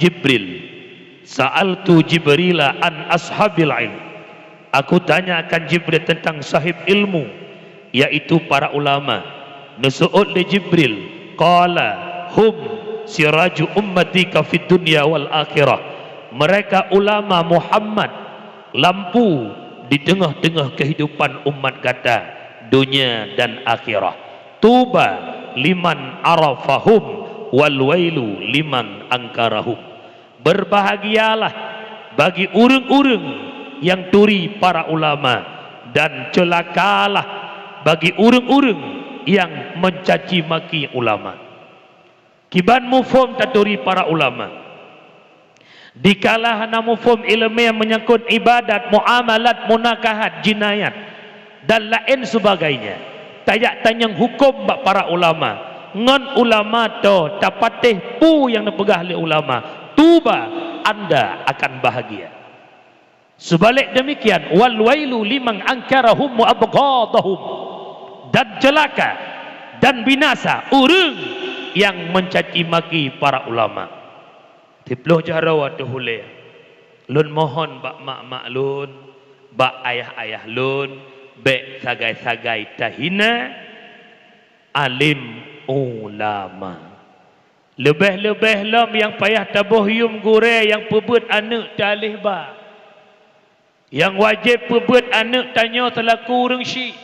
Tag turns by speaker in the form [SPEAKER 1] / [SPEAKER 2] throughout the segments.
[SPEAKER 1] Jibril, sa'altu Jibrila an ashabil ilm. Aku tanyakan Jibril tentang sahib ilmu, yaitu para ulama. Nasu'ud li Jibril, qala hum siraju ummatika fid dunya wal akhirah. Mereka ulama Muhammad, lampu di tengah-tengah kehidupan umat kata, dunia dan akhirah. Tuba liman arafahum wal wailu liman angkarahum. Berbahagialah bagi urang-urang yang turi para ulama, dan celakalah bagi urang-urang yang mencaci maki ulama. Kiban mufhum taturi para ulama. Dikalah hana mufhum ilmu yang menyangkut ibadat, muamalat, munakahat, jinayat dan lain sebagainya. Tayak tanyang hukum bak para ulama. Ngon ulama to tapateh pu yang dipegah oleh ulama. Tuba, anda akan bahagia. Sebalik demikian, wal wailu liman angkarahum wa abghadahum. Dan celaka dan binasa urang yang mencaci maki para ulama. Tiploh cara watu hule. Lun mohon bak mak-mak lun, bak ayah-ayah lun, bek sagai-sagai tahina alim ulama. Lebih-lebih lam yang payah tabuh yum gure yang pebut anak talih ba. Yang wajib pebut anak tanya selaku urang syik.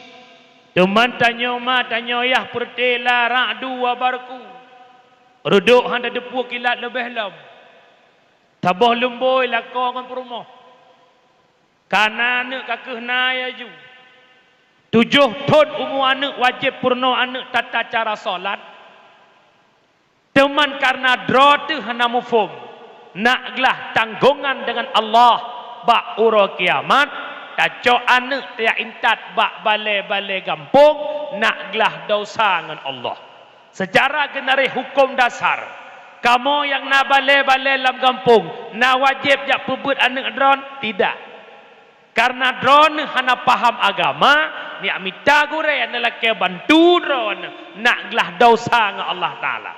[SPEAKER 1] Teman tanya ma tanya ayah pertela ra'du wa barku. Reduk handa depu kilat lebih lam. Tabah lemboi lakau dengan perumah. Karena anak kakeh naya ju. 7 tahun umur anak wajib purna anak tata cara solat. Teman karena draw tu hana mufum. Naklah tanggungan dengan Allah. Bak ura kiamat. Tacok anak tiak intat bak balai-balai gampung. Naklah dosa dengan Allah. Secara genari hukum dasar. Kamu yang nak balai-balai dalam kampung, nak wajib jak pebut anak drone? Tidak. Karena drone hana paham agama, ni amita gure adalah ke bantu drone, naklah dosa dengan Allah Ta'ala.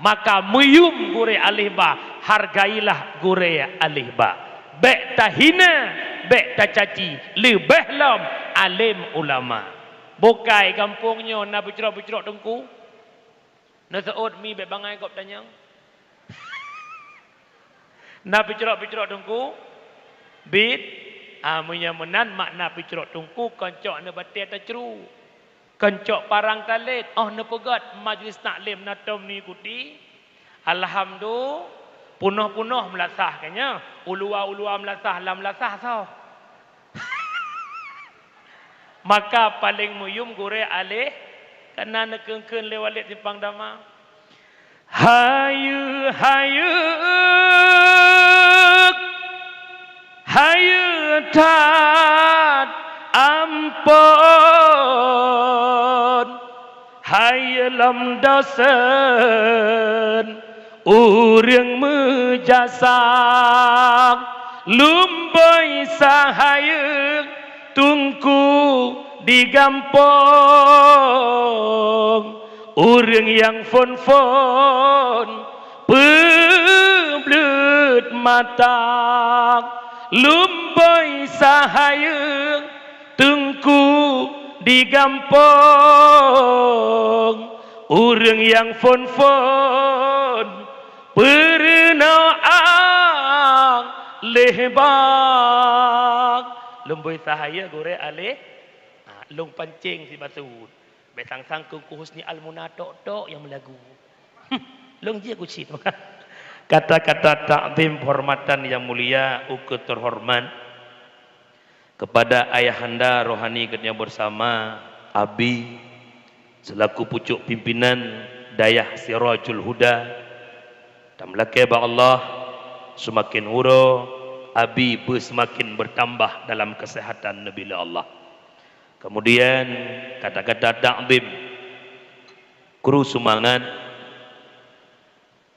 [SPEAKER 1] Maka muyum gure alihba, hargailah gure alihba. Bek tahina, bek tacaci, lebih lam alim ulama. Bukai kampungnya nak bercerok-bercerok tengku. Nak seut mi bek bangai kau tanya. Nak picerok-picerok tungku bid amunya menan makna picerok tungku koncok ne batik tacru koncok parang talit ne pegat majlis taklim natom ni kuti alhamdulillah punuh-punuh melasah kanya ulua-ulua melasah lam melasah so. Maka paling muyum gure alih kena nekengkeun lewalit simpang dama. Hayu hayu hayu tat ampun hayu lam dosen urang mejasak lumboi sahayu tungku digampung. Orang yang fon-fon peblut mata lumboi sahaya tengku digampung. Orang yang fon-fon perenaang lehbang lumboi sahaya gore alih long pancing si basud. Betang-sang ku husni al-munatok-tok yang melagu. Long dia ku cit. Kata-kata ta'zim hormatan yang mulia, ukut terhormat kepada ayahanda rohani yang bersama Abi selaku pucuk pimpinan Dayah Sirajul Huda. Dan melaki Allah semakin huro Abi semakin bertambah dalam kesehatan Nabi Allah. Kemudian kata-kata ta'zim kru sumangat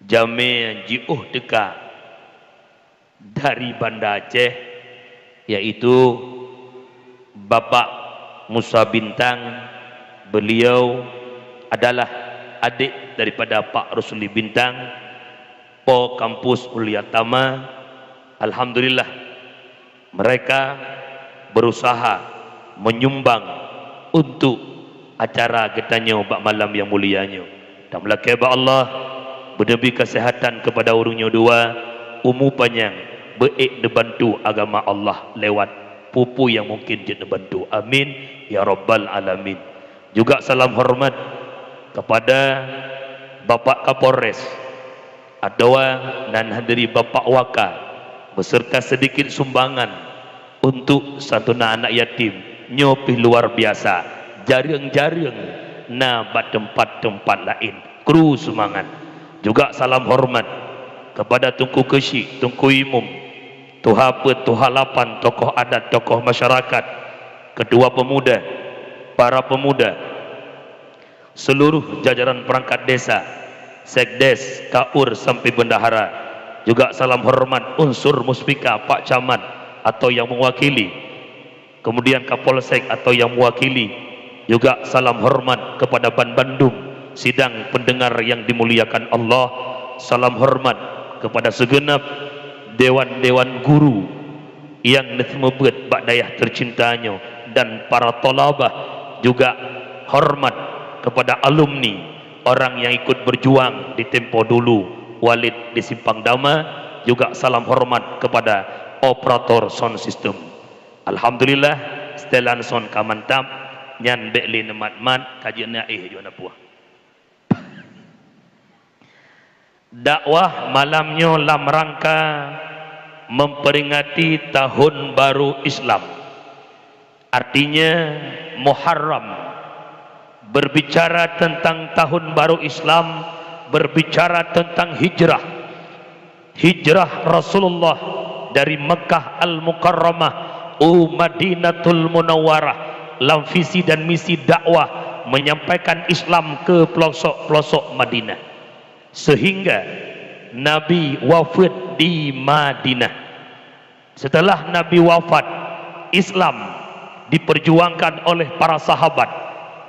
[SPEAKER 1] jami jiuh deka dari Banda Aceh, yaitu Bapak Musa Bintang. Beliau adalah adik daripada Pak Rusli Bintang po kampus Uliatama, alhamdulillah mereka berusaha menyumbang untuk acara getanya bak malam yang mulianya. Dan melakai ba Allah berdebih kesehatan kepada urungnya dua, umur panjang, beik dibantu agama Allah lewat pupu yang mungkin dia dibantu. Amin ya rabbal alamin. Juga salam hormat kepada Bapak Kapolres Adoa dan hadiri Bapak Waka beserta sedikit sumbangan untuk satu anak yatim nyopi luar biasa, jaring-jaring na bat tempat-tempat lain. Kru semangat. Juga salam hormat kepada Tunku Kesyik, Tunku Imum, Tuha Pe, Tuha Lapan, tokoh adat, tokoh masyarakat, ketua pemuda, para pemuda, seluruh jajaran perangkat desa, sekdes, kaur sampai bendahara. Juga salam hormat unsur muspika, Pak Camat atau yang mewakili, kemudian Kapolsek atau yang mewakili. Juga salam hormat kepada Ban Bandung, sidang pendengar yang dimuliakan Allah. Salam hormat kepada segenap dewan-dewan guru yang nesmebet bak dayah tercintanya dan para tolabah. Juga hormat kepada alumni, orang yang ikut berjuang di tempo dulu, Walid di Simpang Dama. Juga salam hormat kepada operator sound system. Alhamdulillah setelan sound kamantap nyan bekli nemat-mat kajian juana puah. Dakwah malamnya dalam rangka memperingati tahun baru Islam. Artinya Muharram. Berbicara tentang tahun baru Islam, berbicara tentang hijrah. Hijrah Rasulullah dari Mekah Al-Mukarramah Madinatul Munawwarah, dalam visi dan misi dakwah menyampaikan Islam ke pelosok-pelosok Madinah, sehingga Nabi wafat di Madinah. Setelah Nabi wafat, Islam diperjuangkan oleh para sahabat,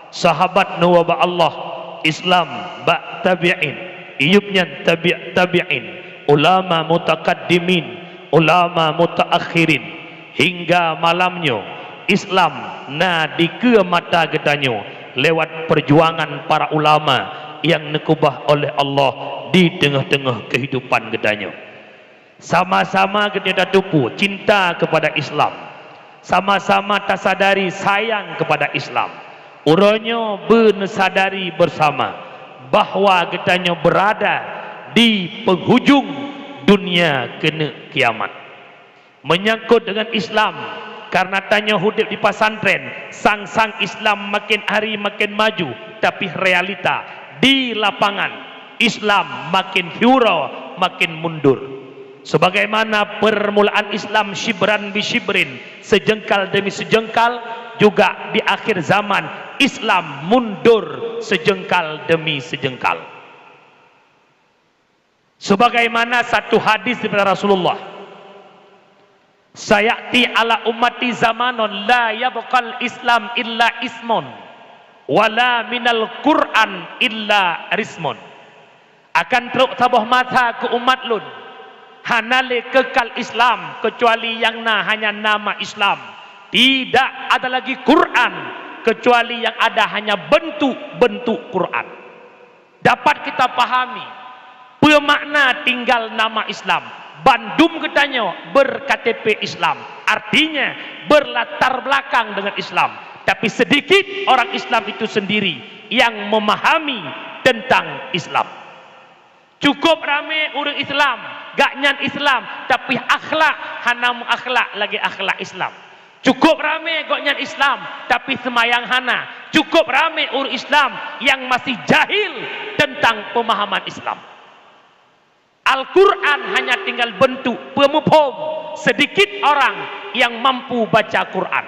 [SPEAKER 1] sahabat nawaba Allah, Islam bak tabi'in, iyubnya tabi'in, ulama mutakaddimin, ulama mutaakhirin, hingga malamnya Islam na dike mata gedanyo lewat perjuangan para ulama yang nekubah oleh Allah di tengah-tengah kehidupan gedanyo. Sama-sama kita tupu cinta kepada Islam, sama-sama tasadari sayang kepada Islam. Uronyo bersadari bersama bahawa gedanyo berada di penghujung dunia kena kiamat. Menyangkut dengan Islam, karena tanya hidup di pesantren, sang-sang Islam makin hari makin maju, tapi realita di lapangan Islam makin hura, makin mundur. Sebagaimana permulaan Islam shibran bi shibrin, sejengkal demi sejengkal, juga di akhir zaman Islam mundur sejengkal demi sejengkal. Sebagaimana satu hadis daripada Rasulullah, sayati ala ummati zamanon la yabqal Islam illa ismon wala minal Quran illa rismon. Akan teruk tabah mata ke umat lun, hanale kekal Islam kecuali yang hanya nama Islam. Tidak ada lagi Quran kecuali yang ada hanya bentuk-bentuk Quran. Dapat kita pahami bermakna tinggal nama Islam. Bandung katanya ber-KTP Islam, artinya berlatar belakang dengan Islam. Tapi sedikit orang Islam itu sendiri yang memahami tentang Islam. Cukup rame orang Islam, gak nyan Islam, tapi akhlak hana akhlak lagi akhlak Islam. Cukup rame gak nyan Islam, tapi semayang hana. Cukup rame orang Islam yang masih jahil tentang pemahaman Islam. Al-Quran hanya tinggal bentuk pemufhum, sedikit orang yang mampu baca Quran.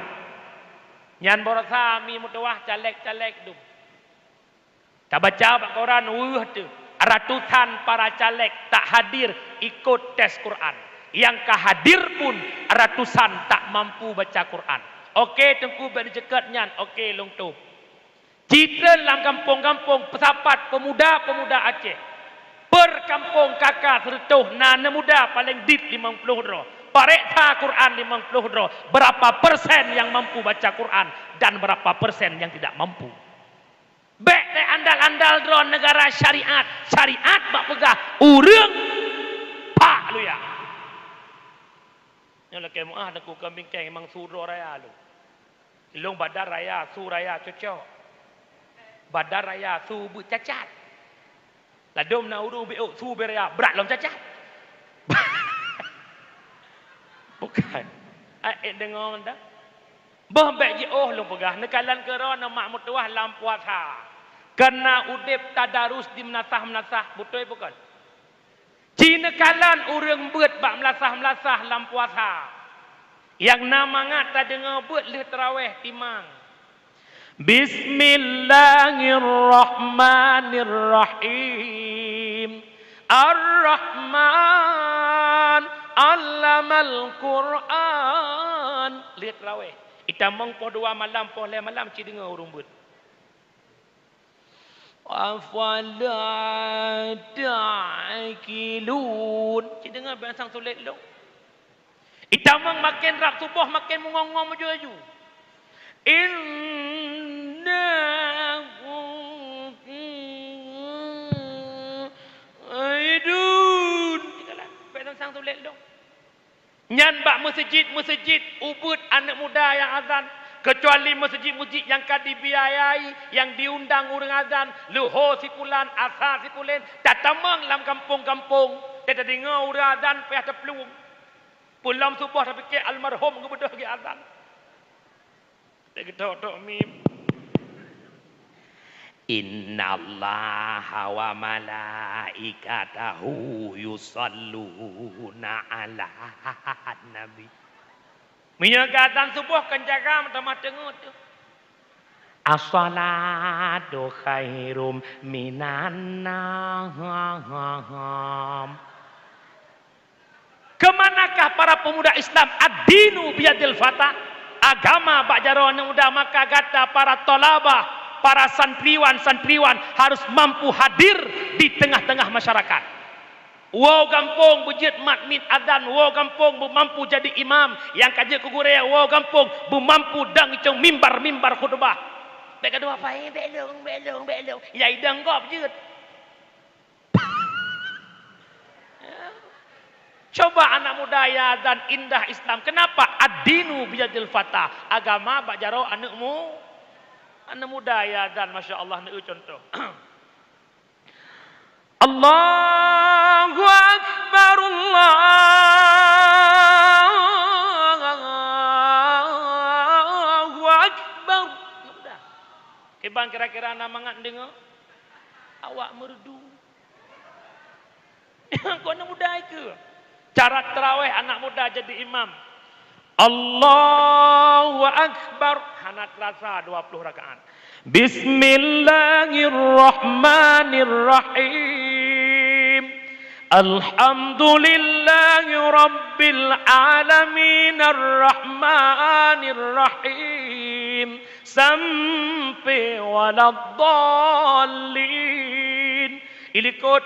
[SPEAKER 1] Nyan borasami mutawah caleg-caleg tu. Tak baca Pak Quran, tu. Ratusan para caleg tak hadir ikut tes Quran. Yang kehadir pun ratusan tak mampu baca Quran. Okey tengku berjekat nyan, okey long tu. Citra dalam kampung-kampung pesapat pemuda-pemuda Aceh.
[SPEAKER 2] Perkampung kakak sertuh nana muda paling dit 50 dro. Pareksa Quran 50 dro. Berapa persen yang mampu baca Quran dan berapa persen yang tidak mampu. Bek te andal-andal dro negara syariat. Syariat bak pegah urang pak lu ya. Yang laki muah aku kambing keng emang suro raya lu. Ilung badar raya su raya cocok. Badar raya su bu cacat. Ladom na uru biuk su beraya berat lom cacat. Bukan. Ai dengar dah. Bah bek je oh lu pegah nekalan kerana mak mutuah lam puasa. Kena udip tadarus di menasah-menasah betul bukan? Cina kalan urang beut bak melasah-melasah lam puasa. Yang nama ngat tak dengar beut le tarawih timang. Bismillahirrahmanirrahim. Ar-Rahman 'allamal Quran. Lihat tarawih. Itamang po 2 malam po 5 malam ci dengar urang beut. Afala ta'qilun. Ci dengar bangsang sulit lu. Itamang makin rak subuh makin mengongong maju-maju. Aidun. Bangsang sulit lu. Nyan bak masjid ubud anak muda yang azan. Kecuali masjid-masjid yang dibiayai, yang diundang orang azan, luhur sipulan, asar sipulan, tatamang dalam kampung-kampung, dia dengar orang azan payah terpeluang. Pulang subuh dah fikir almarhum kebedah ke azan. Dia kata mim. Innallaha wa malaikatahu yusalluna ala nabi. Menyegatan subuh kan jaga mata tengok tu. As-salatu khairum minan nam. Kemanakah para pemuda Islam? Ad-dinu biyadil fata. Agama bak jaro anak muda, maka kata para tolabah, para santriwan harus mampu hadir di tengah-tengah masyarakat. Wow kampung bujit makmid adan, wow kampung mampu jadi imam yang kaji kugurea, wow kampung mampu dang icong mimbar khutbah. Bek kedua apa? Belong. Ya idang kau bujit. Coba anak muda ya dan indah Islam. Kenapa? Ad-dinu biyadil fatah. Agama bak jaro anakmu. Anak muda ya dan masya Allah ni contoh. Allahu Akbar, Allahu Akbar. Sudah. Kebang kira-kira nama ngat dengar? Awak merdu. Kau anak muda ke? Cara terawih anak muda jadi imam. Allahu Akbar. Hanat rasa 20 rakaat. Bismillahirrahmanirrahim. Alhamdulillahi rabbil alamin arrahmanirrahim sampai waladdallin. Ilikut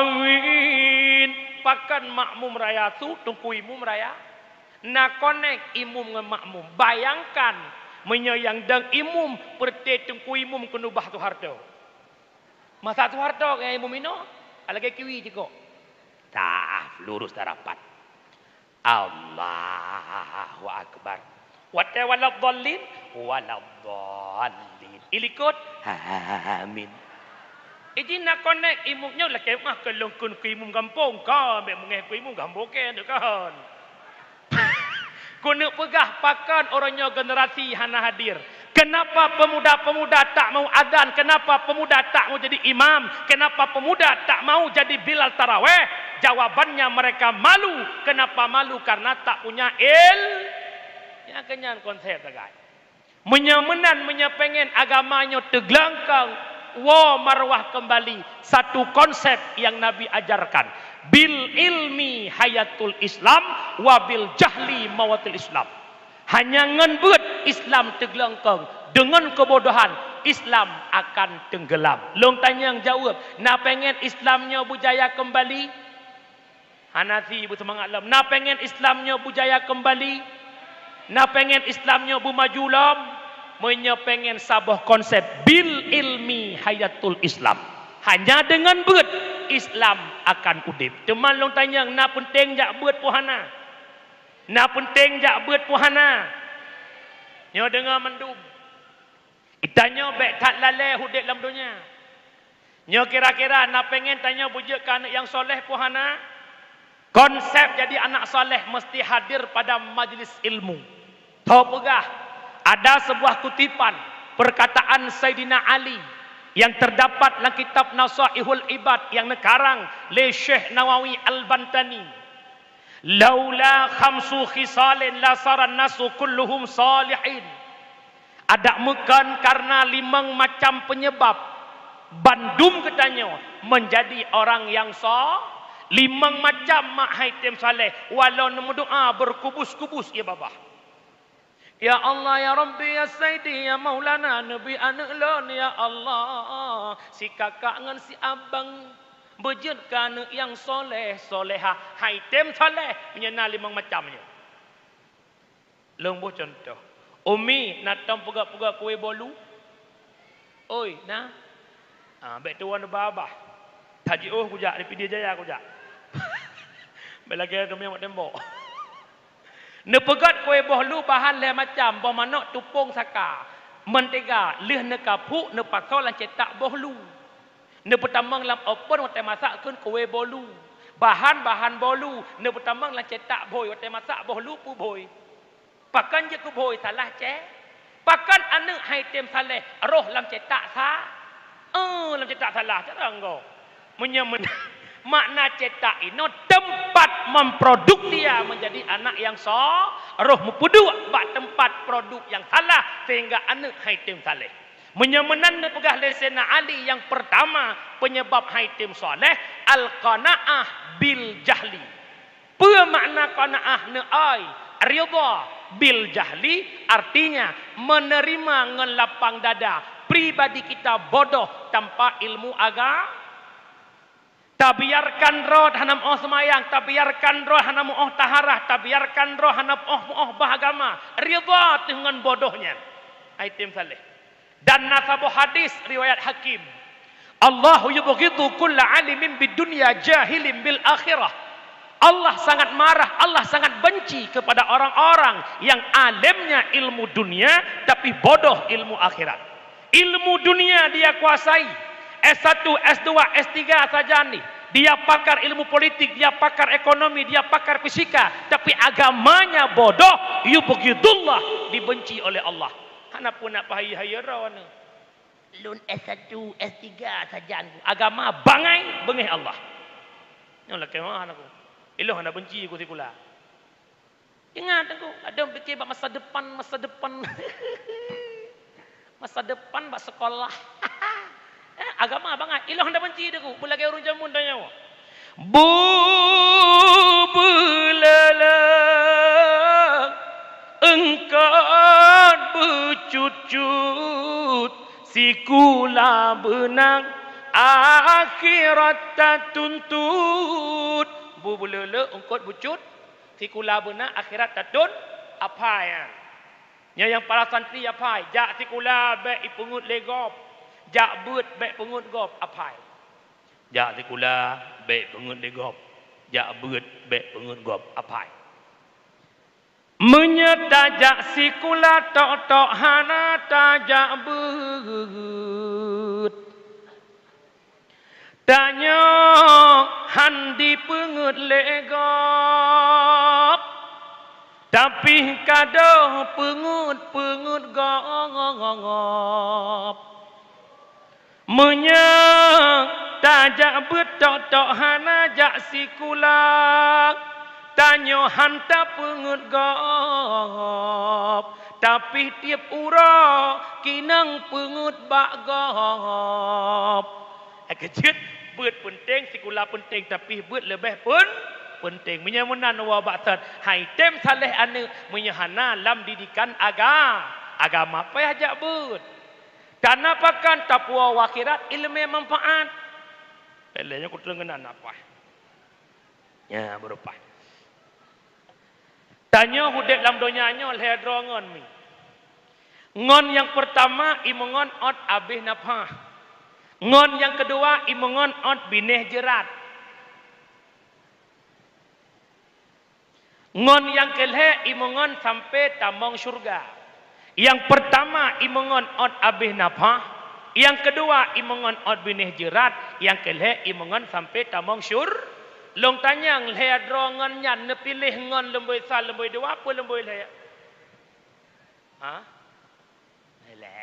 [SPEAKER 2] amin. Pakan makmum raya tu tungku imum raya. Na connect imum dengan makmum. Bayangkan menyayang dang imum perti tungku imum kenubah tu harto. Masa tu harto yang imum ino, alagi kiwi jiko. Tak lurus dah rapat. Allahu Akbar. Wate waladdallin. Ilikut amin. Iji nak connect imumnya lah kemah kelongkun ke imum kampung kan, ambek mengeh ke imum kampung kan tu kan. Kena pegah pakan orangnya generasi hana hadir. Kenapa pemuda-pemuda tak mau azan? Kenapa pemuda tak mau jadi imam? Kenapa pemuda tak mau jadi bilal tarawih? Jawabannya mereka malu. Kenapa malu? Karena tak punya yang kenyan konsep guys. Menyemenan menyepengen agamanya teglangkang. Marwah kembali. Satu konsep yang Nabi ajarkan. Bil ilmi hayatul Islam wa bil jahli mawatul Islam. Hanya ngenbut Islam teglangkang. Dengan kebodohan Islam akan tenggelam. Long tanya yang jawab, nak pengen Islamnya berjaya kembali? Hanafi bersemangat lam. Nak pengen Islamnya berjaya kembali? Nak pengen Islamnya bermaju lam? Menye pengen sabah konsep bil ilmi hayatul Islam. Hanya dengan beut Islam akan udip. Teman long tanya, nak penting jak beut puhana? Nak penting jak beut puhana? Nyo dengar mendum. Itanya baik tak lalai hudip dalam dunia. Nyo kira-kira nak pengen tanya bujuk ke anak yang soleh puhana? Konsep jadi anak soleh mesti hadir pada majlis ilmu. Tahu pegah, ada sebuah kutipan perkataan Sayyidina Ali yang terdapat dalam kitab Nasaihul Ibad yang nekarang le Syekh Nawawi Al-Bantani. Laula khamsu khisalin la saran nasu kulluhum salihin. Ada mekan karena 5 macam penyebab bandum katanya menjadi orang yang 5 macam mak haitim saleh walau nemu doa berkubus-kubus ya baba. Ya Allah ya Rabbi ya Sayyidi ya Maulana Nabi anak lon ya Allah si kakak ngan si abang berjudkan yang soleh soleha haitim saleh menyena 5 macamnya. Lengbuh contoh. Umi nak tam pegak-pegak kuih bolu. Oi, nah. Baik tuan babah. Taji kujak di Pidi Jaya kujak. Belagi ada yang tembok. Ne pegat kuih bolu bahan le macam bah manok tupung saka. Mentega leh ne kapuk ne pasal lan cetak bolu. Ne pertamang lam open waktu masak kun kuih bolu. Bahan-bahan bolu ne pertamang lan cetak boy waktu masak bolu pu boy. Pakan je ku boy salah cek. Pakan anak haitim saleh roh lam cetak sa. Lam cetak salah cara engkau. Makna cetak ini tempat memproduk dia menjadi anak yang roh mempudu bak tempat produk yang salah sehingga anak haitim saleh. Menyemenan pegah lesena Ali yang pertama penyebab haitim soleh al-qanaah bil jahli. Apa makna qanaah ne ai? Ridha bil jahli artinya menerima ngelapang dada pribadi kita bodoh tanpa ilmu agama. Tabiarkan roh hanam oh semayang, tabiarkan roh hanam oh taharah, tabiarkan roh hanam oh bahagama. Ridha dengan bodohnya. Aitim saleh. Dan nasabu hadis riwayat Hakim. Allahu yubghidu kulla alimin bid dunya jahilin bil akhirah. Allah sangat marah, Allah sangat benci kepada orang-orang yang alimnya ilmu dunia tapi bodoh ilmu akhirat. Ilmu dunia dia kuasai. S1, S2, S3 saja nih. Dia pakar ilmu politik, dia pakar ekonomi, dia pakar fisika, tapi agamanya bodoh. Yubghidullah, dibenci oleh Allah. Hana pun nak pahaya rawana. Lun S1, S3 saja agama bangai bengih Allah. Nyolah kemah aku. Iloh anda benci aku sekula. Ingat aku, ada fikir masa depan. Masa depan bak sekolah. Agama banget. Iloh anda benci aku. Belagi urun jamun tanya. Bubulala engkau bercucut sikula benang akhirat tak tuntut. Bubulele ungkot bucut sikula benar akhirat tatun apa ya yang para santri apa jak sikula baik ipungut legop jak beut baik pungut gop apa jak sikula baik pungut legop jak beut baik pungut gop apa menyetajak sikula tok hana tajak beut tanya handi pengut legop tapi kado pengut gop menyak tajak betok hana jak sikulak tanya hanta pengut gop tapi tiap ura kinang pengut bak gop kejut beut penting sikula penting tapi beut lebih pun penting menyamunan wa ba'tan haitem saleh ane menyahana lam didikan agama apa ajak beut Karena pakan tapua wakhirat ilmu manfaat. Pelenya ku tengenan apa? Ya berupa. Tanya hudek dalam donyanya oleh drongon mi. Ngon yang pertama imungon ot abih napah. Ngon yang kedua imungon ot bineh jerat. Ngon yang kelhe imungon sampai tamong surga. Yang pertama imungon ot abih napah, yang kedua imungon ot bineh jerat, yang kelhe imungon sampai tamong syur. Long tanyang le drongon nyan ne pilih ngon lemboi sal lemboi dua apa lemboi le? Ha? Le.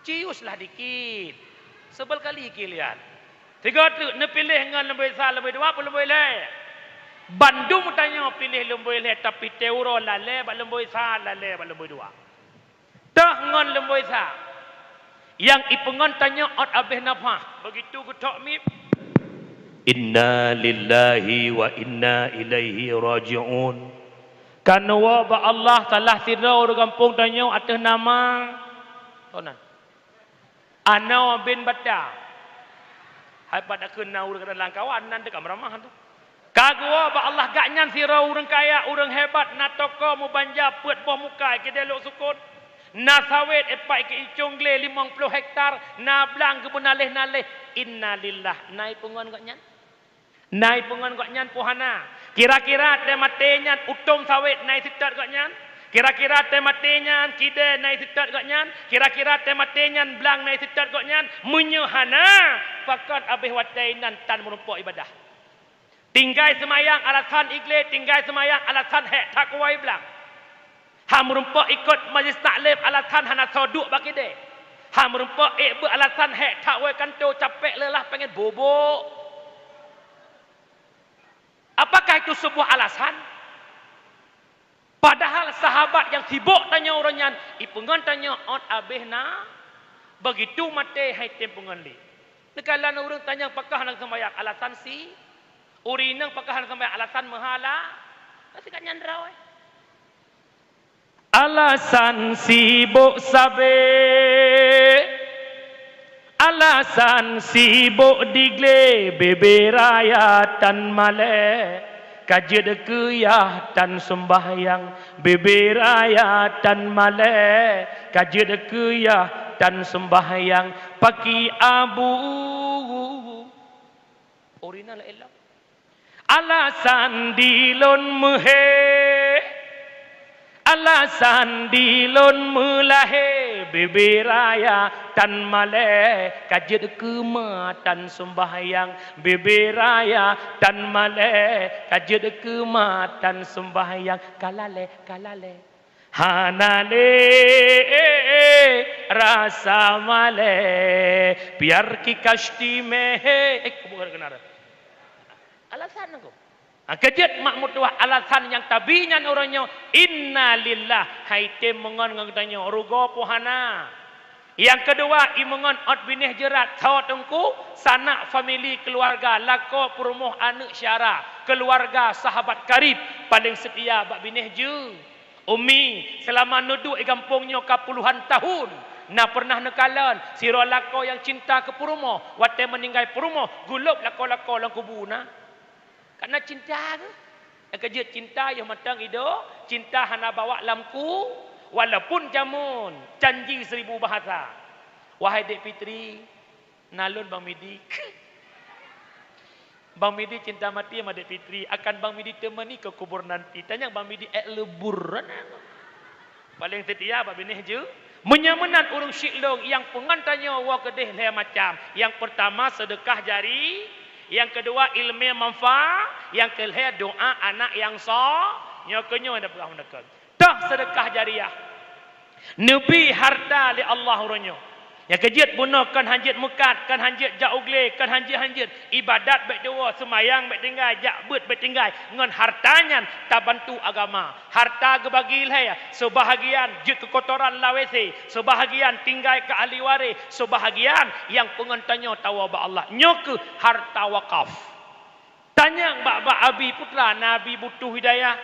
[SPEAKER 2] Ciuslah dikit. Sebel kali kalian. Tiga tu ne pilih ngon lemboi sal lemboi dua apa lemboi le? Bandung tanya pilih lemboi le tapi teuro lale ba lemboi sa lale ba lemboi dua. Dah ngon lemboi sa. Yang ipengon tanya ot abih nafah. Begitu gutok mip.
[SPEAKER 1] Inna lillahi wa inna ilaihi raji'un.
[SPEAKER 2] Karena ba Allah salah sirau di kampung tanya atas nama tonan. Ana bin Bata. Hai pada kenal urang dalam kawan nan dekat ramah tu. Kagua ba Allah gaknyan sirau urang kaya, urang hebat, na toko mu banja peut boh muka ke delok sukut. Na sawit epai ke icung gle 50 hektar, na blang ke benaleh-naleh. Inna lillah. Nai pengon gaknyan. Nai pengon gaknyan pohana. Kira-kira te matenyan utum sawit nai sitat gaknyan. Kira-kira te matenyan kide nai sitat gaknyan. Kira-kira te matenyan blang nai sitat gaknyan. Menyuhana pakat abih watainan tan merumpuk ibadah. Tinggai semayang alasan igle, tinggai semayang alasan hek takwai belang. Ha merumpuk ikut majlis taklim alasan hana soduk bagi de. Ha merumpuk ikut alasan hek takwai kanto capek lelah pengen bobok. Apakah itu sebuah alasan? Padahal sahabat yang sibuk tanya orangnya, ipungan tanya ot abihna, begitu mate hai tempungan li. Nekalan orang tanya apakah nak sembahyang alasan si, urinang apakah nak sembahyang alasan mahala, pasti kan nyandrau. Alasan sibuk sabe, alasan sibuk digle beberaya tan male, kajed kuyah tan sembahyang beberaya tan male, kajed kuyah tan sembahyang paki abu. Orina la elah. Alasan dilon mehe, alasan dilon melahe beberaya tan male, kajed kema tan sembahyang beberaya tan male, kajed kema tan sembahyang kalale kalale hanale rasa male biar ki kashti mehe bukan kenara alasan aku. Kejut makmud tuah alasan yang tabinya orangnya inna lillah haitem mengon ngatanya rugo pohana. Yang kedua imungon ot binih jerat sawat engku sanak famili keluarga lako perumuh anak syara keluarga sahabat karib paling setia bak binih je. Umi selama nuduk di kampungnya ke puluhan tahun. Na pernah nekalan siro lako yang cinta ke perumuh wate meninggal perumuh gulub lako-lako lang kubuna. Karena cinta tu. Kejut cinta yang matang hidup. Cinta hana bawa lamku. Walaupun jamun. Janji 1000 bahasa. Wahai Dek Fitri. Nalun Bang Midi. Bang Midi cinta mati sama Dek Fitri. Akan Bang Midi temani ke kubur nanti. Tanya Bang Midi lebur. Paling setia Bang Binih je. Menyamenan urung syiklong. Yang pengantannya wa kedih leh macam. Yang pertama sedekah jari. Yang kedua ilmu manfaat, yang kelihatan doa anak yang sah, nyokonyo ada berapa dekat. Tak sedekah jariah. Nabi harta li Allah uronyo. Yang kejut bunuh kan hanjit mukat, kan hanjit jaugle, kan hanjit ibadat baik dewa, semayang baik tinggal, jak bet baik tinggal. Ngan hartanya tak bantu agama. Harta gebagi lah ya. Sebahagian jut kekotoran lawese, sebahagian tinggal ke ahli waris, sebahagian yang pengantannya tawa ba Allah. Nyok harta wakaf. Tanya mbak abi putra Nabi butuh hidayah.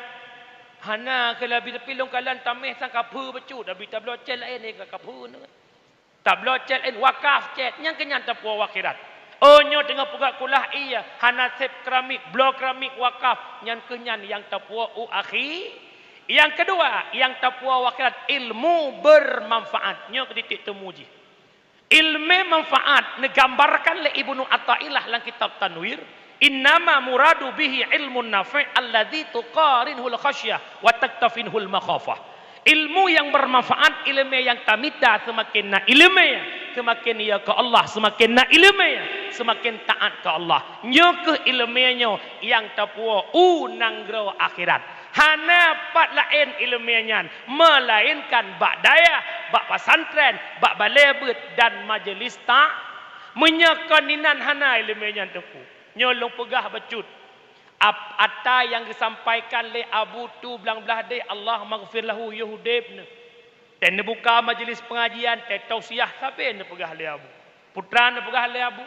[SPEAKER 2] Hana kalau pilong kalan tamih sang kapu becu dah bita blocel lain ni kapu ni. Tak blocel lain wakaf cet yang kenyan tapua wakirat. Oh nyo dengan pugak kulah iya hana sep keramik blok keramik wakaf yang kenyan yang tapua akhi. Yang kedua yang tapua wakirat ilmu bermanfaat nyo ketitik temuji. Ilmu manfaat digambarkan oleh Ibnu Athaillah dalam kitab Tanwir. Innama muradu bihi ilmun nafi' alladhi tuqarinhul khasyah wa taktafinhul makhafah. Ilmu yang bermanfaat, ilmu yang tamita semakin na ilmu semakin ia ke Allah, semakin na ilmu semakin taat ke Allah. Nyo ke ilmunya yang tapua nanggro akhirat. Hana pat lain ilmunya melainkan bak daya, bak pesantren, bak balebet dan majlis tak menyakaninan hana ilmunya tepu. Nyolong pegah becut. Apa yang disampaikan oleh Abu tu belang-belah deh Allah maghfir lahu yahudibna. Dan buka majlis pengajian teh tausiah sampai ne pegah oleh Abu. Putra ne pegah oleh Abu.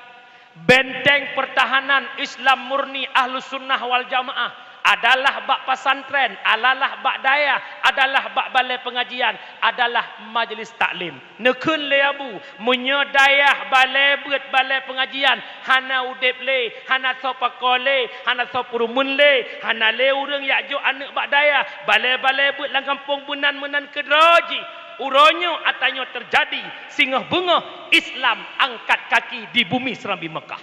[SPEAKER 2] Benteng pertahanan Islam murni Ahlus Sunnah wal Jamaah adalah bak pesantren, adalah bak daya, adalah bak balai pengajian, adalah majlis taklim. Nekun le Abu menyodayah balai buat balai pengajian, hana udep le, hana sopakole, hana sopurumun le, hana le urang yak jo anak bak daya, balai-balai buat lang kampung bunan menan kedroji. Uronyo atanyo terjadi singah bunga Islam angkat kaki di bumi Serambi Mekah.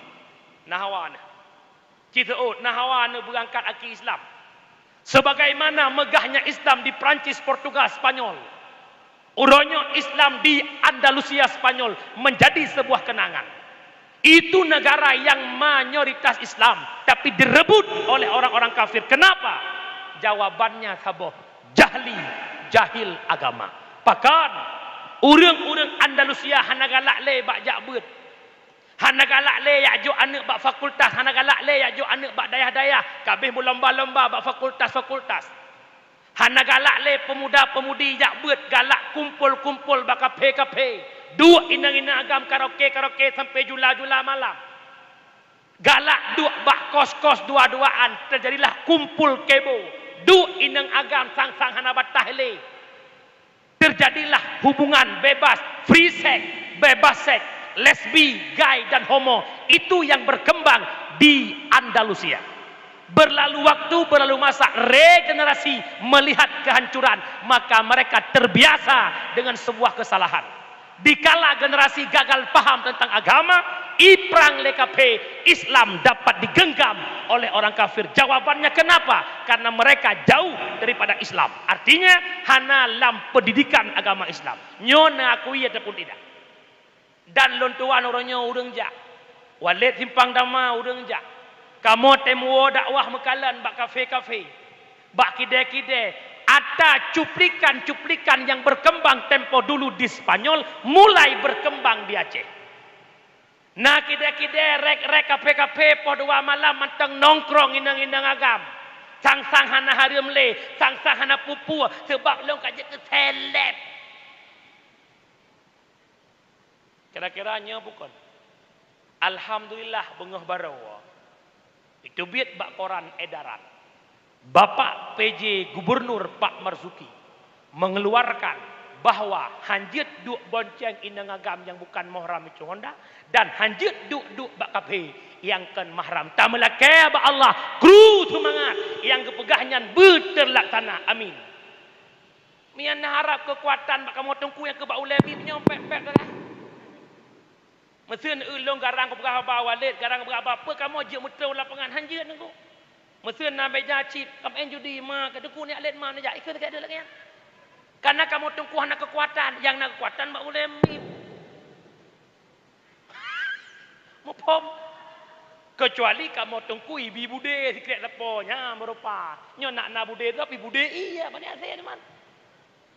[SPEAKER 2] Nahawana Citaut nahawana berangkat aki Islam. Sebagaimana megahnya Islam di Perancis, Portugal, Spanyol. Uronyo Islam di Andalusia, Spanyol menjadi sebuah kenangan. Itu negara yang mayoritas Islam tapi direbut oleh orang-orang kafir. Kenapa? Jawabannya saboh jahil agama. Pakan urang-urang Andalusia hana galak le bak jakbeut. Hana galak le yak jo anak bak fakultas, hana galak le yak jo anak bak dayah-dayah, kabeh berlomba-lomba bak fakultas-fakultas. Hana galak le pemuda-pemudi yak beut galak kumpul-kumpul bak kafe-kafe. Duk inang-inang agam karaoke sampai jula-jula malam. Galak duk bak kos-kos dua-duaan, terjadilah kumpul kebo. Duk inang agam sang-sang hana batah le. Terjadilah hubungan bebas, free sex, bebas seks, lesbi, gay dan homo. Itu yang berkembang di Andalusia. Berlalu waktu, berlalu masa, regenerasi melihat kehancuran, maka mereka terbiasa dengan sebuah kesalahan. Dikala generasi gagal paham tentang agama, iprang lekape Islam dapat digenggam oleh orang kafir. Jawabannya kenapa? Karena mereka jauh daripada Islam. Artinya hana lam pendidikan agama Islam. Nyona akui ataupun tidak. Dan lontuan orangnya urang jak. Walid simpang dama urang jak. Kamu temu dakwah mekalan bak kafe-kafe. Bak kide-kide. Ada cuplikan-cuplikan yang berkembang tempo dulu di Spanyol mulai berkembang di Aceh. Nah kide-kide rek-rek kafe-kafe podua malam mantang nongkrong inang-inang agam. Sang-sang hana harum le, sang-sang hana pupu sebab long kaje ke seleb. Kira-kiranya bukan. Alhamdulillah bengah barawa. Itu biat bak koran edaran. Bapak PJ Gubernur Pak Marzuki mengeluarkan bahwa hanjit duk bonceng inang agam yang bukan mahram itu Honda dan hanjit duk bak kafe yang kan mahram. Tamalake ba Allah kru semangat yang kepegahnya berterlaksana. Amin. Mian harap kekuatan bak kamu tungku yang ke bak ulemi nyompet-pet dah. Mesin ulung garang kepegah ba walid garang berapa apa kamu je mutrau lapangan hanjit nunggu. Mesin nabe jacip kam judi ma ke deku ni alet ma najak ikut dekat ada lagi. Karena kamu tungku hana kekuatan, yang nak kekuatan bak ulemi. Mupom. Kecuali kamu tungku ibi bude sikret leponya merupa. Nyo nak bude tu tapi bude iya banyak saya teman.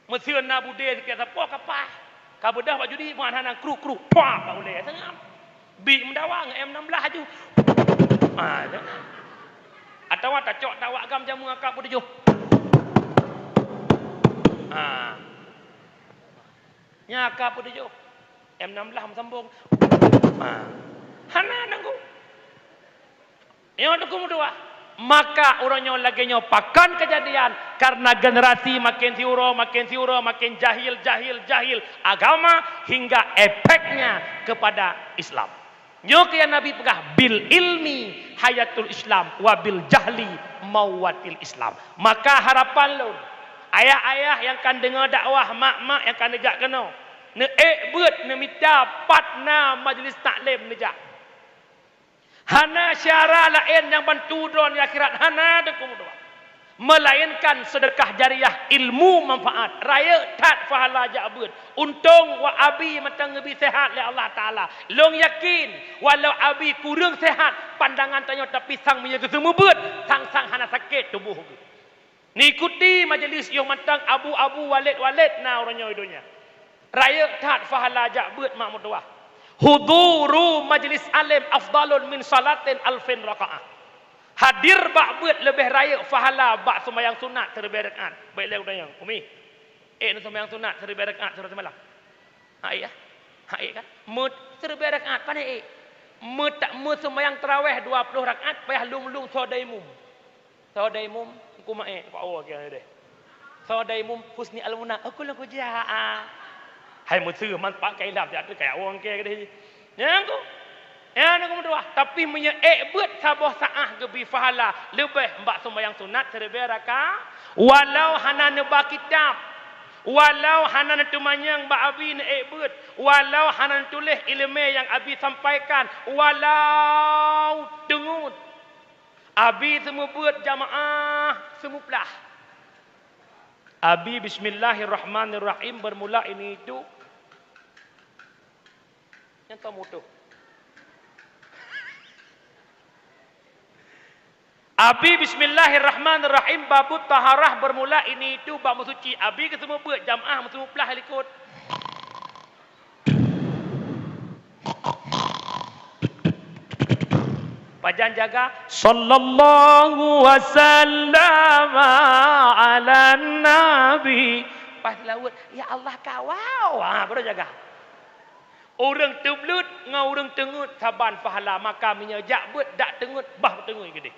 [SPEAKER 2] Mesin na bude sikret lepo kapah. Kabedah bak judi muan hana kru puak bak ulem sengam. Bi mendawang M16 aju. Atau tak cok tawak gam jamu akak pun tujuh. Nya akak pun tujuh. M16 sambung. Hana nanggu. Yang aku mudua. Maka orangnya lagi pakan kejadian karena generasi makin tiura, makin jahil agama hingga efeknya kepada Islam. Nyo kaya Nabi pegah bil ilmi hayatul Islam wa bil jahli mawatil Islam. Maka harapan lo ayah-ayah yang kan dengar dakwah, mak-mak yang kan nejak kena ne buat ne minta partner majlis taklim nejak. Hana syara lain yang bantu don di akhirat hana dekum doa. Melainkan sedekah jariah ilmu manfaat. Raya tat fahala jabut. Untung wa abi matang lebih sehat oleh Allah Taala. Long yakin walau abi kurang sehat pandangan tanya tapi sang menjaga semua bet sang hana sakit tubuh. Ni ikuti majlis yang matang abu-abu walid na orangnya idonya. Raya tat fahala jabut mak mutuah. Huduru majlis alim afdalun min salatin alfin rakaah. Hadir ba'bud lebih raya fahala bak sembahyang sunat 1000 rakaat. Baik leh udang Umi. Nak sembahyang sunat 1000 rakaat surah semalam. Ha ya. Ha kan? Mut 1000 rakaat pandai Mut tak sembahyang tarawih 20 rakaat payah lung sodaimum. Sodaimum ku mae ku awak kira deh. Sodaimum husni al-munah. Aku lah ku jaa. Hai mut seur man pak kai lap ja tu kai awak ke deh. Yang ku ya nak berdoa tapi punya buat sabah saah gebi fahala lebih mbak sembahyang sunat 1000 rakaat walau hana nebak kitab walau hana tumanyang mbak abi ne buat walau hana tulis ilmu yang abi sampaikan walau dengut abi semua buat jamaah semua pelah abi bismillahirrahmanirrahim bermula ini itu yang tahu mutu Abi bismillahirrahmanirrahim babut taharah bermula ini itu bab suci. Abi ke semua buat jamaah semua pelah ikut. Pajan jaga sallallahu wasallam ala nabi. Pas laut ya Allah kawau. Baru jaga. Orang teblut ngau orang tengut saban pahala maka menyejak buat dak tengut bah tengut gede.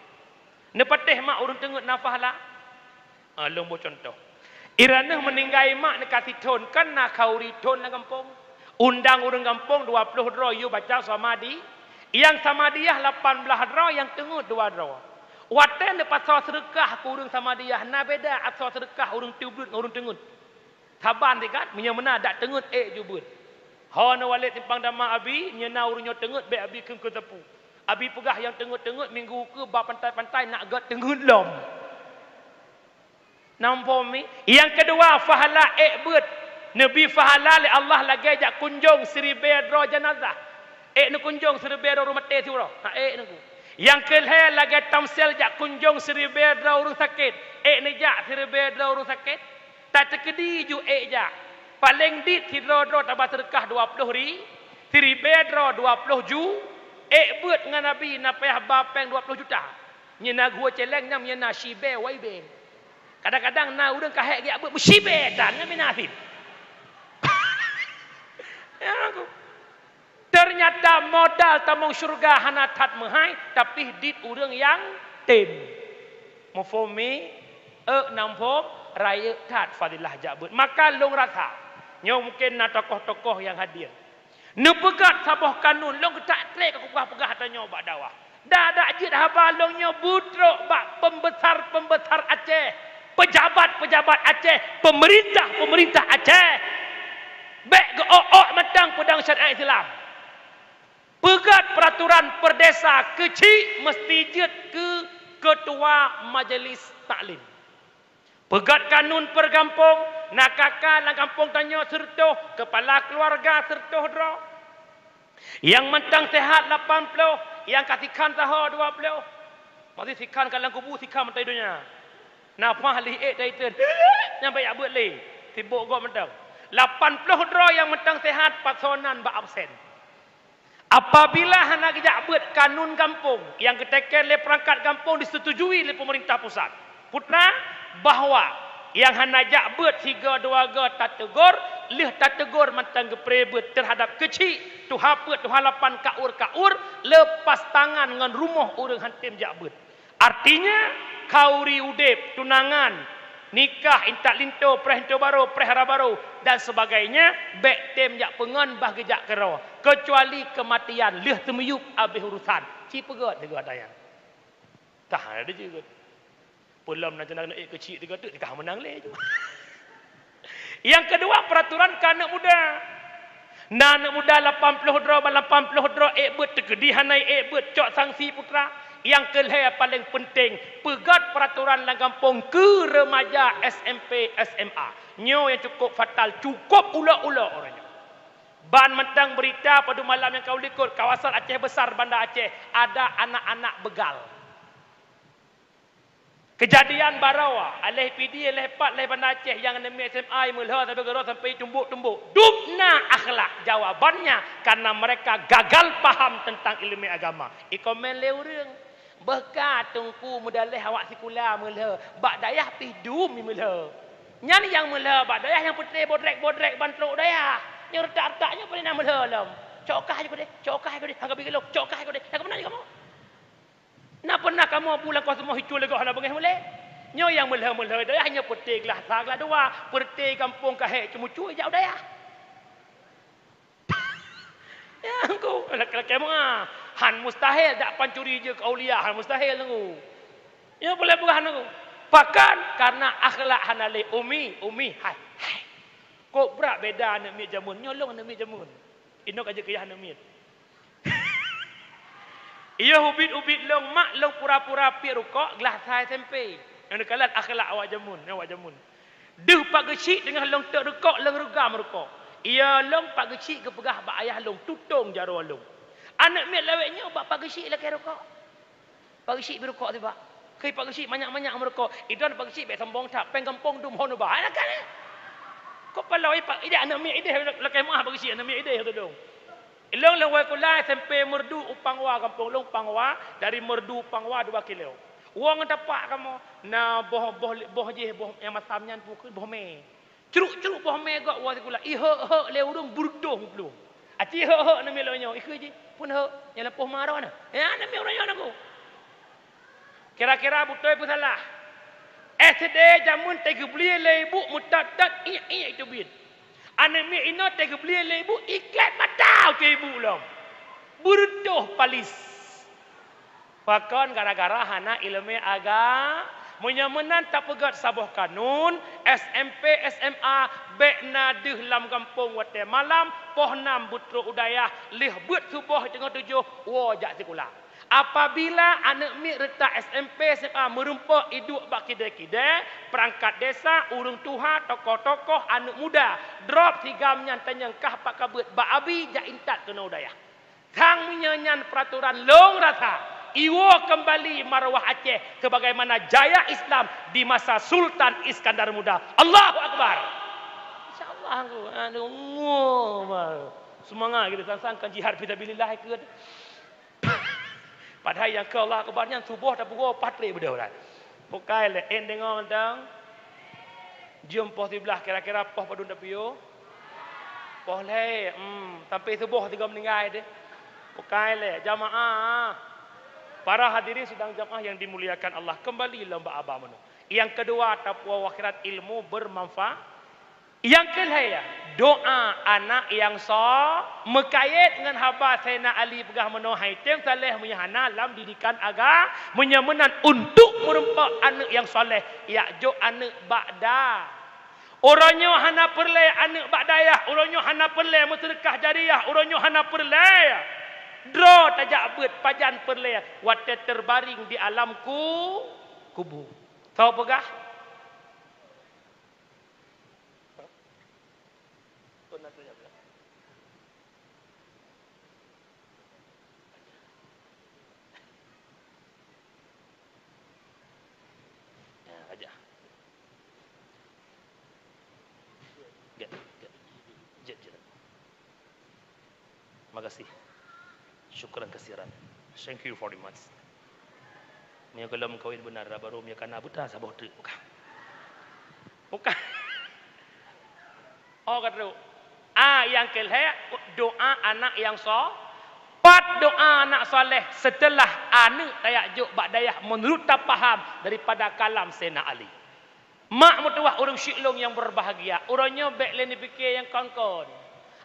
[SPEAKER 2] Nepatih mak urun tengut nafahala. Long bo contoh. Irana meninggai mak ne kasih ton kan nak kauri ton na kampung. Undang urang kampung 20 dro you baca samadi. Yang samadiyah 18 dro yang tengut 2 dro. Watan ne pasal sedekah ku urang samadiyah na beda asal sedekah urang tubut urang tengut. Saban dekat punya mana dak tengut jubut. Ha na walid timpang dama abi nyena urang tengut be abi kem ke tepu. Abi pegah yang tengut-tengut minggu ke bab pantai-pantai nak gat tengut lom. Nampak mi? Yang kedua fahala buat. Nabi fahala le Allah lagi ajak kunjung 1000 dro jenazah. Nak kunjung 1000 dro rumah mati tu. Nunggu. Yang kelih lagi tamsil jak kunjung 1000 dro urang sakit. Nejak 1000 dro urang sakit. Tak terkedi ju jak. Paling dit 1000 dro tambah sedekah 20 ri. 1000 dro 20 ju. Buat dengan Nabi nak payah bapeng 20 juta. Nyena gua celeng nyam nyena shibe waibe. Kadang-kadang na urang kahek dia buat shibe dan Nabi nasib. Ya aku. Ternyata modal tamong syurga hana tat mahai tapi dit urang yang tem. Mufumi nampom raya tat fadilah jabut. Maka long rasa. Nyo mungkin na tokoh-tokoh yang hadir. Nepegat sabah kanun long tak trek aku pegah tanya bak dakwah. Dah ajit habalongnya budrok bak pembesar Aceh, pejabat Aceh, pemerintah Aceh. Bek ke matang pedang syariat Islam. Pegat peraturan perdesa kecil mesti jet ke ketua majlis taklim. Pegat kanun pergampung, nak kakak lang kampung tanya sertoh, kepala keluarga sertoh dro. Yang mentang sehat 80, yang katikan tahu 20. Masih sikan kalang kubu sikan mentai dunia. Napa li taitan. Nyampai abut le. Sibuk gua mentang. 80 dro yang mentang sehat pasonan ba absen. Apabila hendak kijak abut kanun kampung yang ketekan le perangkat kampung disetujui oleh pemerintah pusat. Putra bahawa yang hanajak bet 3-2 tak tegur lih tak tegur mantang geprebet terhadap kecil tu hapet tu halapan kaur lepas tangan dengan rumah orang hantim jak bet Artinya kauri udip, tunangan, nikah, intak linto, preh baru, prehara baru dan sebagainya, baik tem jak pengon bah gejak kero. Kecuali kematian, leh temuyup habis urusan. Ci pegot juga dayang. Tah ada juga. Belum nak nak kecil juga tu, kah menang leh juga. Yang kedua peraturan ke anak muda. Anak muda 80 dro 80 dro bet tekedi hanai bet cok sanksi putra. Yang kelihatan paling penting, pegat peraturan dalam kampung ke remaja SMP, SMA. Nyo yang cukup fatal, cukup ula-ula orangnya. Ban mentang berita pada malam yang kau likut, kawasan Aceh Besar, Bandar Aceh, ada anak-anak begal. Kejadian barawa, alih PD, alih pat, alih Bandar Aceh, yang nemi SMA, mulha sampai gerok sampai tumbuk-tumbuk. Dubna akhlak. Jawabannya, karena mereka gagal paham tentang ilmu agama. Ikomen leureng. Berkat tungku mudalih awak sikula mulha. Bak dayah pidum mulha. Nyan yang mulha, bak dayah yang putih bodrek-bodrek bantruk dayah. Yang retak-retaknya boleh nak mulha lam. Cokah je kau deh. Hangga pergi lo, cokah kau deh. Nak pernah kamu? Nak pernah kamu bulan kau semua hicul lagi nak bengih mulai? Nyo yang mulha-mulha dayah hanya putih gelah saglah dua. Putih kampung kahek cemucu jauh dayah. Ya engkau laki-laki mah han mustahil tak pancuri je ke aulia, han mustahil engkau. Ya boleh bukan engkau. Bahkan karena akhlak hanale umi hai. Kok berat beda anak mi jamun, nyolong anak mi jamun. Inok aja kaya anak mi. Ia ubit-ubit long mak long pura-pura pi rukok gelas sai tempe. Yang dekalan akhlak awak jamun. Deh pak gesik dengan long tek rukok long rugam rukok. Ia long pak gesik ke pegah bak ayah long tutung jaro long. Anak mi laweknya bak pak gesik lah kaya rukok. Pak gesik berukok tiba. Kai pak gesik banyak-banyak merukok. Idan pak gesik bet sambong tak peng kampung dum hono ba. Anak kan. Kok paloi pak ide anak mi ide lah kaya mah pak gesik anak mi ide tu dong. Long lewai kulai sampai merdu upangwa kampung long pangwa dari merdu upangwa 2 kilo. Wong dapat kamu na boh je boh yang masamnya pukul boh me. Ceruk-ceruk boh me gak wa kula. Le urung burdong belum. Aci nami lo nyo. Ikut je pun yang lepoh marah na. Ya nami orang yo naku. Kira-kira betul pun salah. SD jamun tege beli lebu mutadat itu bin. Anami ino tege beli lebu iklat mata ke ibu long. Burdoh palis. Pakon gara-gara hana ilmu agama menyamanan tak pegat sabuh kanun SMP SMA bekna deh lam kampung wate malam poh 6 butro udayah lih but subuh tengah 7 wajak sekolah. Apabila anak mi retak SMP SMA merumpak hidup bak kide-kide perangkat desa urung tuha tokoh-tokoh anak muda drop tigamnya tanyangkah pak kabut bak abi jak intat kena udayah. Tang menyanyan peraturan long rasa Iwo kembali marwah Aceh sebagaimana jaya Islam di masa Sultan Iskandar Muda. Allahu Akbar. InsyaAllah aku. Aduh. Semangat kita sangkan jihad fisabilillah ke. Padahal yang ke Allah Akbarnya subuh tak pukul 4 leh benda. Bukai le en dengar tang. Jom poh sebelah kira-kira poh padun dapio. Poh le. Sampai subuh 3 meninggal deh. Bukai le jamaah. Para hadirin sidang jamaah yang dimuliakan Allah, kembali lomba abah menu. Yang kedua, taqwa akhirat ilmu bermanfaat. Yang ketiga, doa anak yang sah mekait dengan haba Sayyidina Ali pegah menu haitem saleh menyahana dalam didikan agama menyamanan untuk merempak anak yang soleh, iaitu anak ba'da. Orangnya hana perle anak ba'dayah, orangnya hana perle sedekah jariah, orangnya hana perle Draw tajak bet pajan perle wate terbaring di alamku kubur. Tahu pegah? Aja. Jet. Makasih. Syukran kasiran. Thank you very much. Mia kalau kawin benar baru mia kana buta sabah tu bukan. Oh kata yang kelih doa anak yang sah Pat doa anak soleh setelah anak tayak juk bak dayah menurut tak faham daripada kalam Sayyidina Ali. Mak mutuah orang syiklong yang berbahagia. Orangnya bek le ni fikir yang kongkon.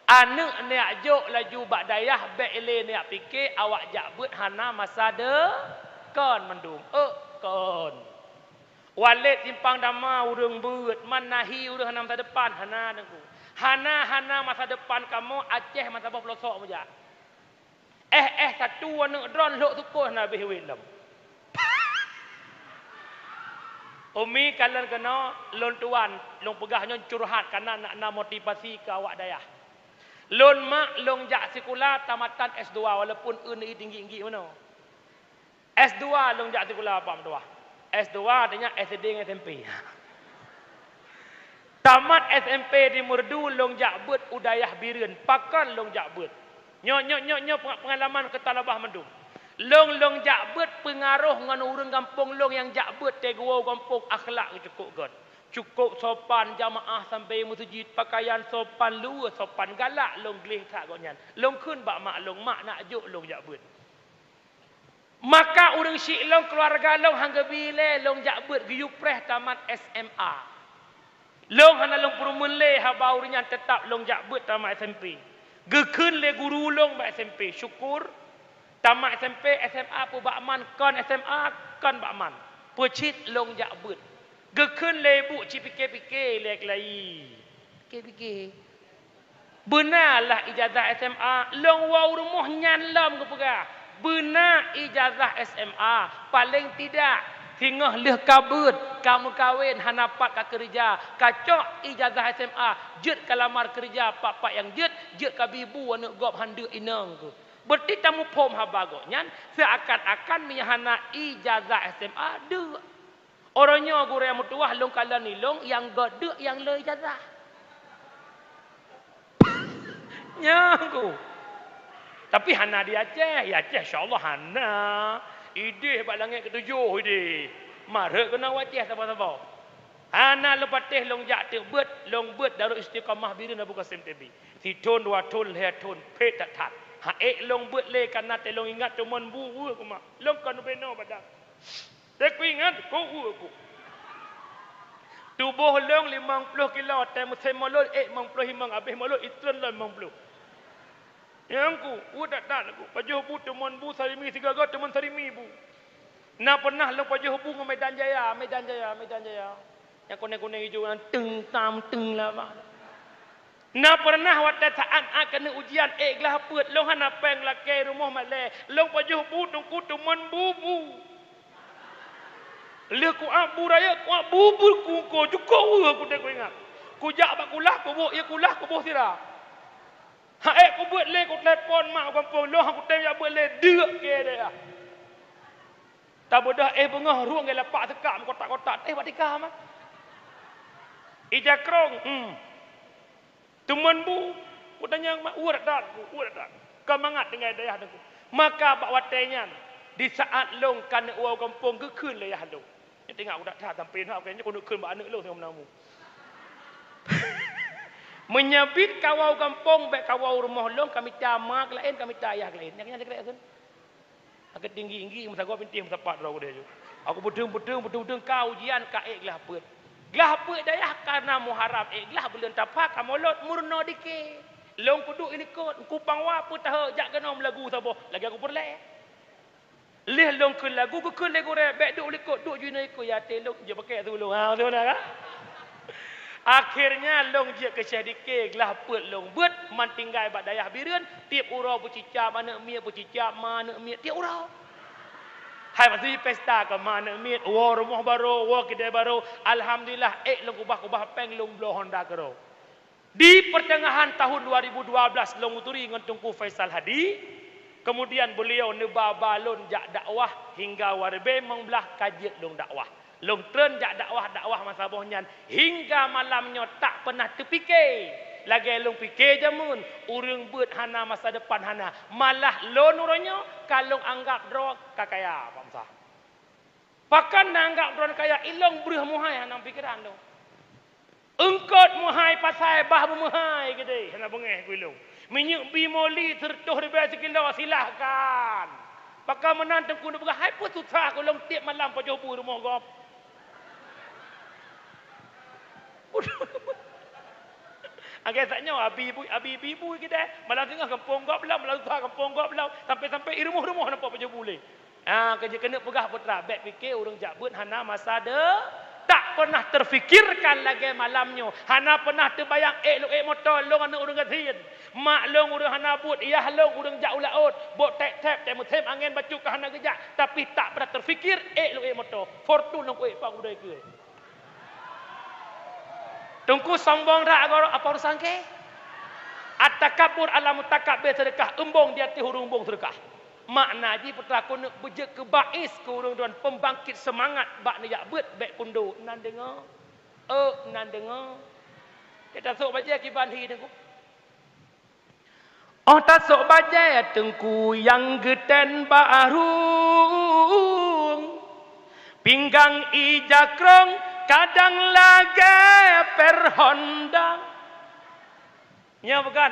[SPEAKER 2] Anak ni juk laju bak dayah bek le ni fikir awak jabut hana masa de kon mendung. Kon. Walid timpang dama urang beut manahi urang hana masa depan hana dengku. Hana masa depan kamu Aceh masa bawah pelosok saja. Satu anak dron lok tukuh na habis wit lam. Umi kalian kena lon tuan, long pegahnya curhat karena nak motivasi ke awak dayah. Lon mak long jak sekolah tamatan S2 walaupun UNI tinggi-tinggi mana. S2 long jak sekolah apa mentua. S2 artinya SD dengan SMP. Tamat SMP di Merdu long jak bet udayah bireun, pakan long jak bet. Nyo pengalaman ke Talabah Mendung. Long jakbet pengaruh ngan urang kampung long yang jakbet tegua kampung akhlak cukup god. Cukup sopan jamaah sampai masjid pakaian sopan luar sopan galak long gleh tak gonyan. Long kun bak mak long mak nak juk long jakbet. Maka urang syik long keluarga long hangga bile long jakbet giyupreh tamat SMA. Long hana long purumun le habaurnya tetap long jakbet tamat SMP. Gekun le guru long ba SMP syukur tamat SMP SMA pu bakman kon SMA kon bakman pecit long jakbut gekun le bu ci fikir lek lai fikir benarlah ijazah SMA long wau rumah nyan lam ke pegah benar ijazah SMA paling tidak tingah leh kabut kamu kawin hanapat ka kerja kacok ijazah SMA jet kalamar kerja pak yang jet ka bibu anak gop handuk inang tu berarti tamu pom habagonya seakan-akan mihana ijazah SMA de orangnya guru yang mutuah long kala ni long yang godek yang le ijazah nyaku tapi hana di Aceh ya Aceh insyaallah hana ide bak langit ketujuh ide. Marah kena waceh sama-sama. Hana lepas teh long jak teh long bet Darul Istiqamah Birin Abu Qasim TB. Si ton dua ton le ton pet tak tat. Ha long bet le karena teh long ingat teman bu aku mak. Long kan beno badak. Teh ku ingat ku aku. Tubuh long 50 kilo teh musim molot 50 himang habis molot itun lah 50. Yang ku tak aku. Paju bu teman bu sarimi sigaga teman sarimi bu. Na pernah lu paju bu ke Medan Jaya. Yang kuning-kuning hijau teng tam teng lama. Na pernah waktu saat kena ujian gelah put long hana peng lake rumah male. Long paju bu tungku teman bu. Le ku abu raya ku abu ku cukup aku tak ingat. Ku jak bak kulah ku bu ya kulah ku bu sira. Ku buat le ku telefon mak kampung loh aku tanya buat le deuk ke dia. Tak bodah bengah ruang ke lapak tekak kotak-kotak batika mah. Ija krong. Teman bu, ku tanya mak urat dak. Kau mangat dengan dayah aku. Maka bak watenya di saat long kan uau kampung kekeun le ya long. Ni tengok budak tak sampai nak kayaknya ku nak keun bak anak long sama namu. Menyabit kawau kampung baik kawau rumah long kami tamak lain kami tayah lain yang sekret kan agak tinggi masa gua pinting masa pat ro dia aku budeng kau ujian ka gelah peut dayah karena muharram gelah bulan tapak kamolot murno dike long kudu ini kot kupang wa pu tah jak kena lagu sabo lagi aku perle leh long ke lagu ke lagu re baik duk likot duk juna ikut ya telok je pakai tu long ha tu kan. Akhirnya long je ke syadike gelah put long bet man tinggal bak dayah bireun tiap urau bercicap mana mie bercicap mana mie tiap urau. Hai masih pesta ke mana mie rumah baru kedai baru alhamdulillah long kubah peng long blow Honda kero. Di pertengahan tahun 2012 long uturi dengan Tunku Faisal Hadi kemudian beliau neba balon jak dakwah hingga warbe mengbelah kajian long dakwah. Long tren jak dakwah masa bohnya hingga malamnya tak pernah terfikir lagi long fikir jamun urang beut hana masa depan hana malah lon uronyo kalong anggap dro kakaya pamsa pakan anggap dro kaya ilong breh muhai hana pikiran dong engkot muhai pasai bah muhai gede hana bengeh ku ilong Minyak bimoli tertuh di bawah sekilo silahkan. Pakai menantang kuno berah. Hai pun susah kalau tiap malam pada jobu rumah gop. Agaknya abi ibu kita malam tengah kampung gop belau, malam susah kampung gop belau sampai rumah nampak pada boleh. Kerja kena pegah putra. Baik fikir orang jabut hana masa ada tak pernah terfikirkan lagi malamnya. Hana pernah terbayang lu motor long anak urang gatin. Mak long urang hana but, iya long urang jak ulaut. Bot tap tem angin bacu ke hana gejak, tapi tak pernah terfikir lu motor. Fortune long pak udai ke. Tungku sombong rak apa urusan ke? At-takabbur ala mutakabbir sedekah embong di hati hurung embong sedekah. Makna ji putra ku nak bejek ke bais ke urang tuan pembangkit semangat bak ni yak bet baik pundo nan dengar. Nan dengar. Kita sok baca kiban hi tengku. Oh tak sok baca tengku yang geten barung. Pinggang ijakrong kadang lagi perhondang. Ya bukan?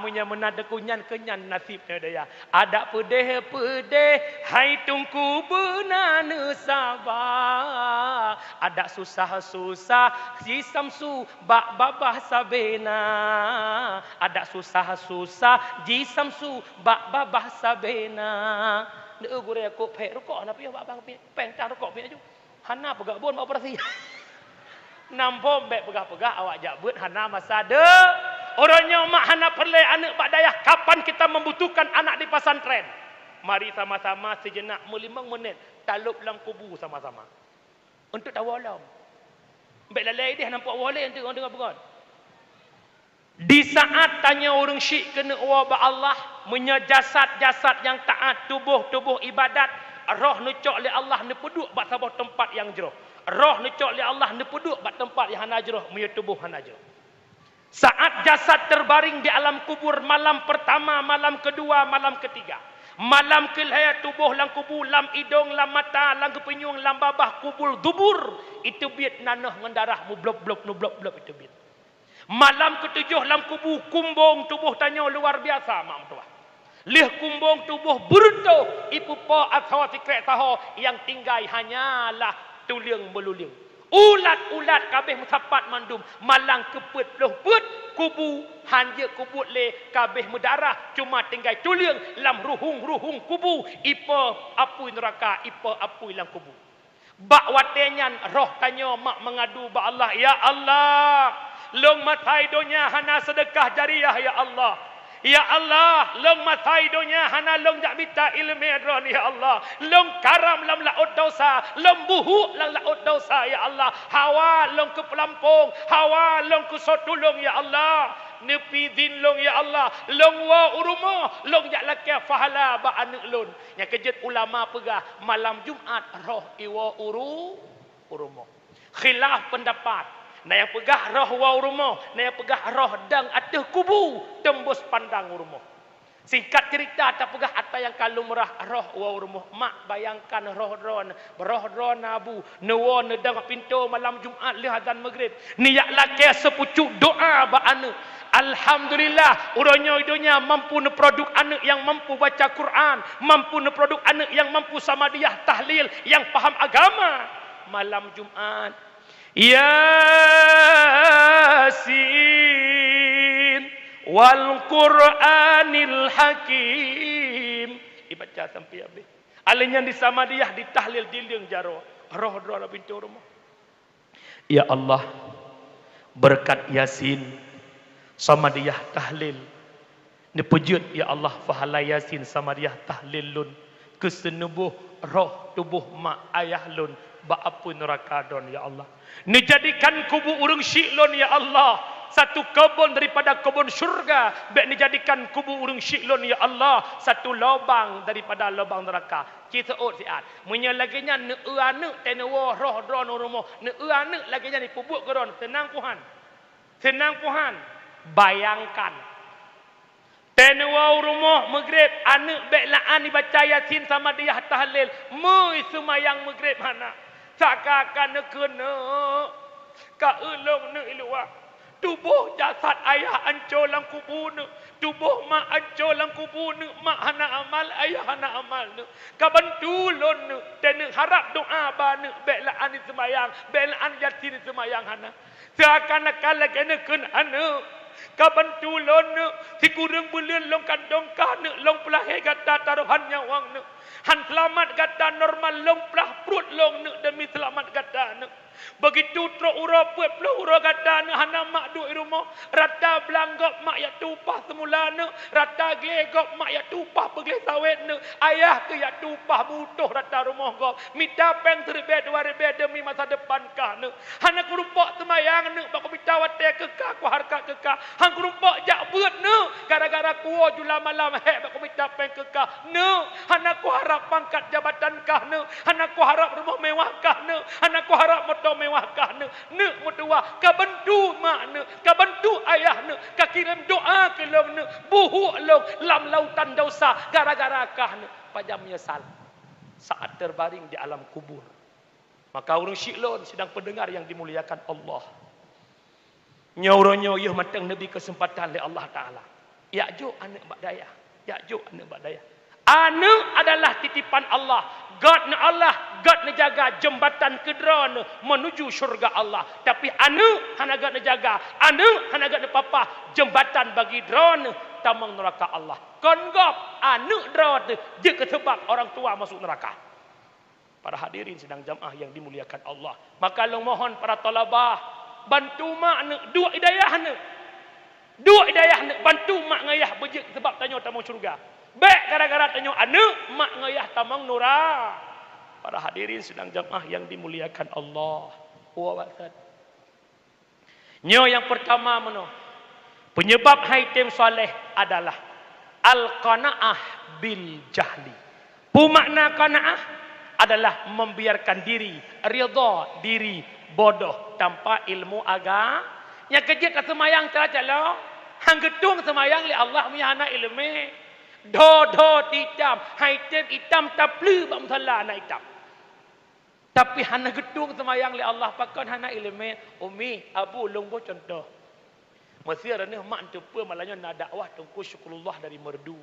[SPEAKER 2] Munya menada kunyan kenyan nasibnya dia. Ada pedeh hai tungku benana sabar. Ada susah si samsu bak babah sabena. Ada susah ji samsu bak babah sabena. Ne gure aku pek rokok na piye bak bang peng tang rokok piye ju. Hana pegak bon mau operasi. Nampom bek pegah-pegah awak jabut hana masa de. Orangnya mak hana perle anak bak dayah. Kapan kita membutuhkan anak di pesantren? Mari sama-sama sejenak 5 minit talup dalam kubu sama-sama. Untuk tawalam. Bek lalai dia nampak walai nanti orang dengar pegon. Di saat tanya orang syik kena wabak Allah, menyajasad-jasad yang taat, tubuh ibadat, roh nucok li Allah ni peduk bak sabah tempat yang jeroh. Roh nucok li Allah ni peduk bak tempat yang hana jeroh, punya tubuh hana jeroh. Saat jasad terbaring di alam kubur, malam pertama, malam kedua, malam ketiga. Malam kelihaya tubuh lang kubur, lam hidung, lam mata, lam kepenyung, lam babah, kubur, dubur. Itu biat nanah ngendarah mu blok-blok itu biat. Malam ketujuh lam kubur, kumbung tubuh tanya luar biasa, mak tua. Lih kumbung tubuh beruntuh, ipu po atau tikrek taho yang tinggal hanyalah tuliang beluliang. Ulat kabeh musapat mandum, malang keput loh put kubu hanja kubut le kabeh mendarah cuma tinggal tuliang lam ruhung kubu ipa apui neraka ipa apui lam kubu. Bak watenyan roh tanya mak mengadu ba Allah, ya Allah, long matai donya hana sedekah jariah ya Allah. Ya Allah, long matai donya hana long jak bita ilmu adron ya Allah. Long karam lam laut dosa, long buhu lam laut dosa ya Allah. Hawa long ke pelampung, hawa long ke sotulung ya Allah. Nepi din long ya Allah, long wa urumo, long jak lakia fahala ba anak lun. Yang kejut ulama pegah malam Jumat roh iwa urumo. Khilaf pendapat. Nah yang pegah roh wa urumo, nah yang pegah roh dang atas kubu tembus pandang urumo. Singkat cerita tak pegah atas yang kalau merah roh wa urumo. Mak bayangkan roh dron abu newa nedang pintu malam Jumat lihat dan maghrib. Niat laki sepucuk doa ba anu. Alhamdulillah urangnya idonya mampu neproduk anak yang mampu baca Quran, mampu neproduk anak yang mampu samadiyah tahlil, yang faham agama. Malam Jumat Yasin wal Quranil Hakim dibaca sampai habis. Alanya di samadiyah di tahlil diling jaro roh roh pintu rumah. Ya Allah, berkat Yasin samadiyah tahlil ni pujud ya Allah fahala Yasin samadiyah tahlilun kesenubuh roh tubuh mak ayah lun ba apun neraka don ya Allah. Ni jadikan kubu urang syiklon ya Allah satu kebun daripada kebun syurga, baik ni jadikan kubu urang syiklon ya Allah satu lubang daripada lubang neraka. Kita siat munya laginya ne anak tenewa roh dron rumah ne anak laginya ni pubuk geron tenang puhan bayangkan tenewa rumah maghrib anak baik laan dibaca Yasin sama dia tahlil mui semayang maghrib mana. Takkan kena ka elong ne ilua Tubuh jasad ayah hancur dalam kubur ni. Tubuh mak hancur dalam kubur ni. Mak hana amal, ayah hana amal ni. Kabantu lon ni. Dan harap doa ba ni. Baiklah ani semayang. Baiklah ani yatim semayang hana. Seakan-akan lagi ni kena hana. Kabantu lon ni. Si kurang bulan long kandong kah ni. Long pelahir kata taruhan nyawang ni. Han selamat kata normal long pelah perut long ni. Demi selamat kata ni. Begitu truk ura puat puluh ura kata ni hana mak duk di rumah. Rata belanggap mak ya tupah semula ni. Rata gelegop mak ya tupah pergi sawit ni. Ayah ke ya tupah butuh rata rumah kau. Minta peng seribet dua ribet demi masa depan kah ni. Hana kurumpak semayang ni. Bak minta watai kekah ku harkat kekah. Han kurumpak jak beut ni. Gara-gara kuo jula malam hek bak minta peng kekah ni. Hana ku harap pangkat jabatan kah ni. Hana ku harap rumah mewah kah ni. Hana ku harap motor mewahkah ne mutua ka bantu mak ne ka bantu ayah ne ka kirim doa ke long ne buhuk long lam lautan dosa gara-gara kah ne pajam menyesal saat terbaring di alam kubur. Maka urang syiklon sedang pendengar yang dimuliakan Allah, nyauro-nyo yuh matang nabi kesempatan oleh Allah taala. Ya'juj anak bak daya, Ya'juj anak bak daya. Anak adalah titipan Allah. God na Allah, God na jaga jembatan kedra menuju syurga Allah. Tapi anak hana God na jaga, anak hana God na papa jembatan bagi drone tamang neraka Allah. Konggop anak drone je kesebab orang tua masuk neraka. Para hadirin sedang jamaah yang dimuliakan Allah. Maka long mohon para talabah bantu mak ne dua hidayah ne. Dua hidayah ne bantu mak ngayah bejek sebab tanya tamang syurga. Baik gara-gara tanya anak mak ngayah tamang nura. Para hadirin sedang jamaah yang dimuliakan Allah. Wawasan. Nyo yang pertama mano. Penyebab haitim soleh adalah al-qanaah bil jahli. Pumakna qanaah adalah membiarkan diri, ridha diri bodoh tanpa ilmu agama. Yang kejut ke semayang teracalo, hang gedung semayang li Allah punya anak ilmu. Do hitam, haitim hitam taplu bak musalla anak hitam. Tapi hana gedung semayang li Allah pakon hana ilmu. Umi, abu longbo contoh. Masih ada ni mak tu pun malahnya nak dakwah tungku syukurullah dari merdu.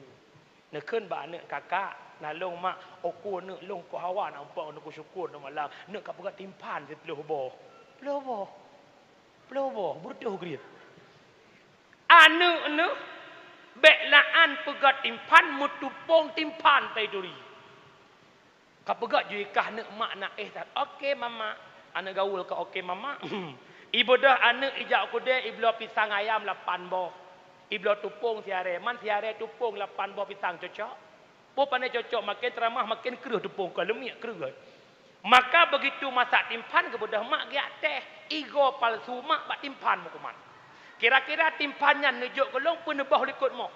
[SPEAKER 2] Neken ba anak kakak, nalong mak oku nak long ko hawa nampak nak syukur nak malam. Nak ka pegat timpan je peluh boh. Peluh boh, berdoh grid. Anak ne beklaan pegat timpan mutupong timpan tai duri. Ka pegat juikah nak mak nak tak. Okey mama, anak gaul ka okey mama. Ibadah anak ijak aku deh iblo pisang ayam 8 boh. Iblo tupung siare, man siare tupung 8 boh pisang cocok. Po pandai cocok makin teramah makin keruh tupung ka lemik keruh. Maka begitu masak timpan ke budak mak giat teh, igo palsu mak bak timpan mukuman. Kira-kira timpannya nejuk golong pun nebah likut mo.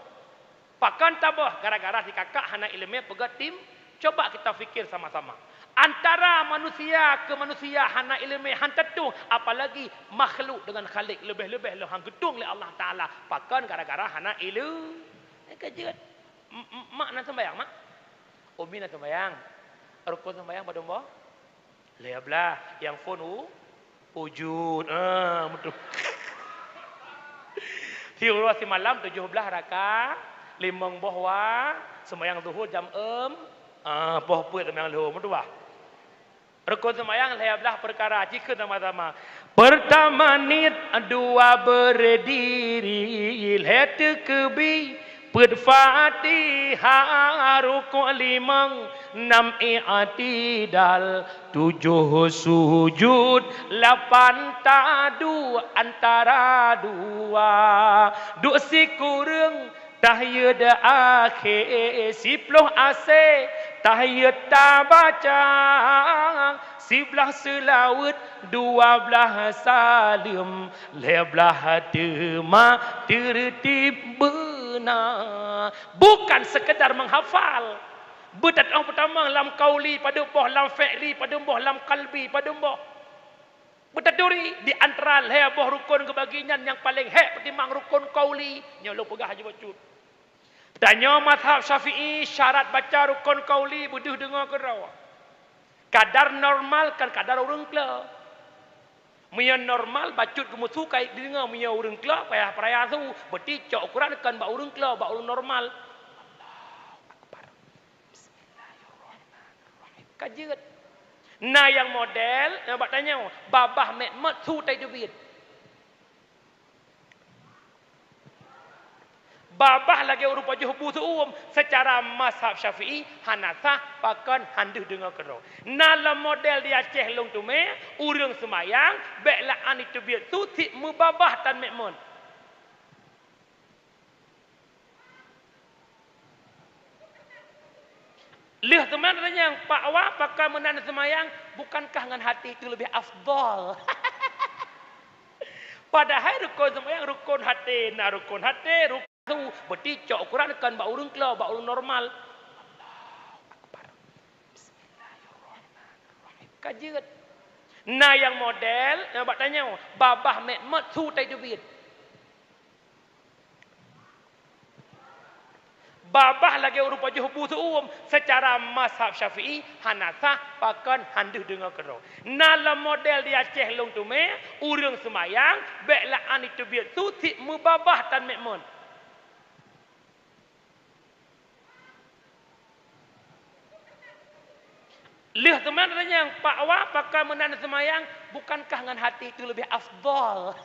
[SPEAKER 2] Pakan tabah gara-gara si kakak hana ilmu pegat tim, coba kita fikir sama-sama. Antara manusia ke manusia hana ilmu han tetung, apalagi makhluk dengan Khalik lebih-lebih lo hang gedung oleh Allah Taala. Pakan gara-gara hana ilmu. Kejut. Mak nak sembahyang mak? Umi nak sembahyang. Rukun sembahyang pada mbah? Leablah yang phone wujud. Betul. Tiurah si malam 17 rakaat, 5 bahwa sembahyang zuhur jam 6. Poh puat sembahyang zuhur betul bah? Rukun sembahyang leablah perkara jika sama-sama. Pertama nit, dua berdiri, lihat kebi, Fatihah, rukuk 5, 6 i'tidal, 7 sujud, 8 tadu antara dua. Duk si kurang tahiyat akhir, 10 ase tahiyat tabaca, 11 selawat, 12 salim, 11 tema tertib benar. Bukan sekedar menghafal. Berdatang pertama lam kauli pada boh lam fi'li pada boh lam qalbi pada boh. Bertaduri di antara boh rukun kebagingan yang paling hek pertimbang rukun kauli. Nyolo pegah haji bacut. Tanya mazhab Syafi'i syarat baca rukun kauli butuh dengar ke rawa. Kadar normal kan kadar orang kela. Mia normal bacut ke musuh kai dengar mia urang kelah payah peraya tu. Berarti cok Quran kan ba urang kelah, ba urang normal. Allahu Akbar. Bismillahirrahmanirrahim. Kajet. Nah yang model, yang buat tanya, babah mekmat su tai duit. Babah lagi rupa juhubu suum secara mazhab Syafi'i Hanafah pakan handuh dengar kero. Nala model dia Aceh long tu me urang semayang baiklah an itu biar tu tik mubabah tan mekmun. Lih teman tanya Pak Wa pakai menan semayang bukankah dengan hati itu lebih afdal? Padahal rukun semayang rukun hati, nah rukun hati rukun tu berarti cok Quran kan ba urang kelah, ba urang normal. Allahu Akbar. Bismillahirrahmanirrahim. Kajet. Nah yang model, yang buat tanya, babah mekmat su tai duit. Babah lagi rupa juhubu suum secara mazhab Syafi'i Hanafah pakan handuh dengar kero. Nala model dia Aceh long tu me urang semayang baiklah an itu biar tu tik mubabah tan mekmun. Lih teman tanya Pak Wa pakai menan semayang bukankah dengan hati itu lebih afdal?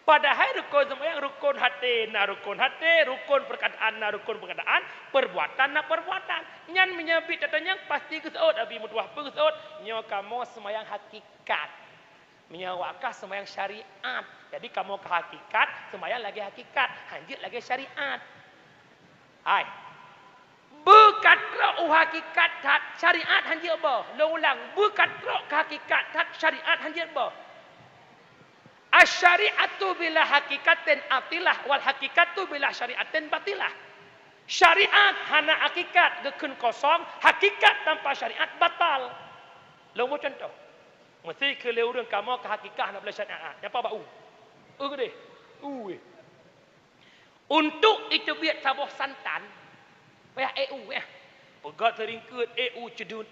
[SPEAKER 2] Padahal rukun semayang rukun hati, nah rukun hati, rukun perkataan, nah rukun perkataan, perbuatan, nah perbuatan. Nyan menyebut katanya pasti keseut, abi mutuah keseut, nyo kamu semayang hakikat. Menyawakah semayang syariat. Jadi kamu ke hakikat, semayang lagi hakikat, hanjit lagi syariat. Hai. Berkatra hakikat syariat hanjit apa? Lo ulang, berkatra hakikat syariat hanjit apa? Asyariatu bila hakikatin atilah wal hakikatu bila syariatin batilah. Syariat hana hakikat gekun kosong, hakikat tanpa syariat batal. Lomo contoh. Mesti ke leurang kamu ke hakikat nak bela syariat. Apa bau? Gede. Untuk itu biar sabuh santan. Payah pegat teringkut cedut.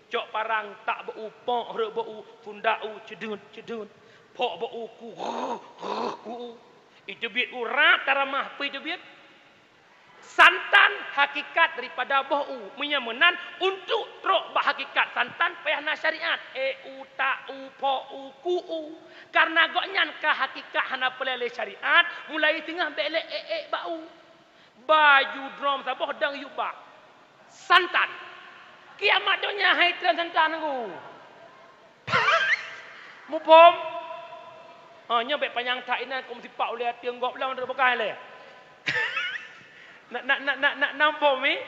[SPEAKER 2] Cok parang tak bau, pok re bau, fundau cedut. Pok bau ku. Itu biar urat taramah apa itu biar? Santan hakikat daripada bau menyamanan untuk trok bah hakikat santan payah na syariat ta po ku karena goknyan ka hakikat hana pelele syariat mulai tengah bele bau baju drum sabah dang yuba santan kiamat donya hai tran santan aku mupom nya baik panjang tak ina kom sipak oleh tiang gop lawan berbekai le nak nampak mi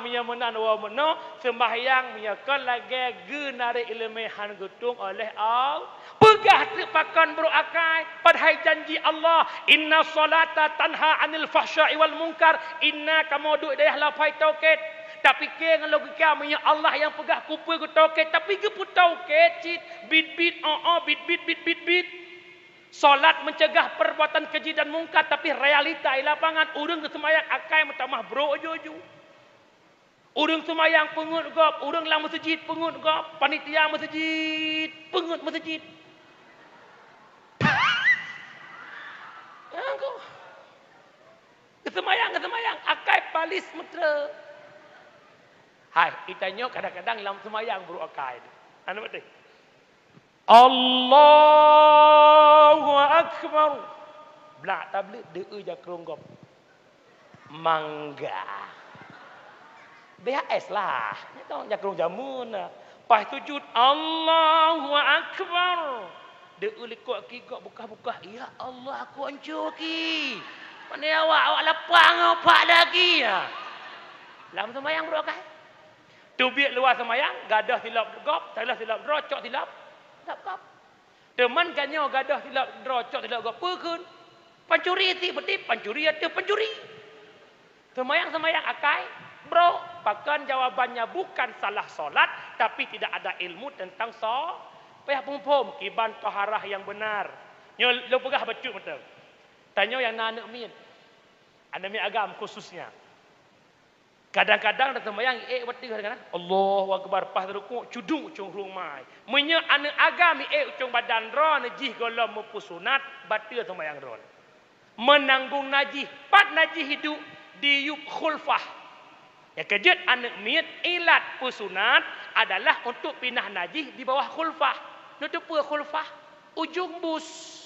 [SPEAKER 2] minya menan wa meno sembahyang minya kan lagi genare ilmehan gutung oleh Allah pegah terpakan beruakai padahal janji Allah inna salata tanha anil fahsya'i wal munkar inna kamu duk dayah lapai tauket tapi ke dengan logika minya Allah yang pegah kupul ku tauket tapi ke pu tauket cit bit bit solat mencegah perbuatan keji dan mungkar tapi realita di lapangan urang semayang akai metamah bro ojo. Urang semayang pengut gop, urang lang masjid pengut gop, panitia masjid pengut masjid. Angko. Kesemayang akai palis metra. Hai, itanya kadang-kadang dalam semayang bro akai. Anu betul. Allahu Akbar. Belak tablet deu ja keronggop. Mangga. BHS lah. Ni tahu ja kerong jamun. Pas sujud Allahu Akbar. Deu lekok ki gok buka-buka. Ya Allah aku hancur ki. Mana awak lapang apa lagi ya. Lam semayang bro kai. Tu biak luar semayang, gadah silap gop, salah silap rocok silap. Kap. Teman ganyo gadah silap rocok silap gop pekeun. Pancuri ti beti pancuri ate pancuri. Semayang akai, bro, bahkan jawabannya bukan salah solat tapi tidak ada ilmu tentang payah pum kiban taharah yang benar. Nyo lo pegah becut betul. Tanya yang nanak min. Anda mi agam khususnya. Kadang-kadang dah sembahyang betul kan? Allahu akbar pas rukuk cudung cung rumai. Menya anak agam ucung badan ron najih golom mempusunat batal sembahyang ron. Menanggung najih, pat najih hidup diup khulfah. Ya kejut anak miat ilat pusunat adalah untuk pindah najih di bawah khulfah. Nutup khulfah ujung bus.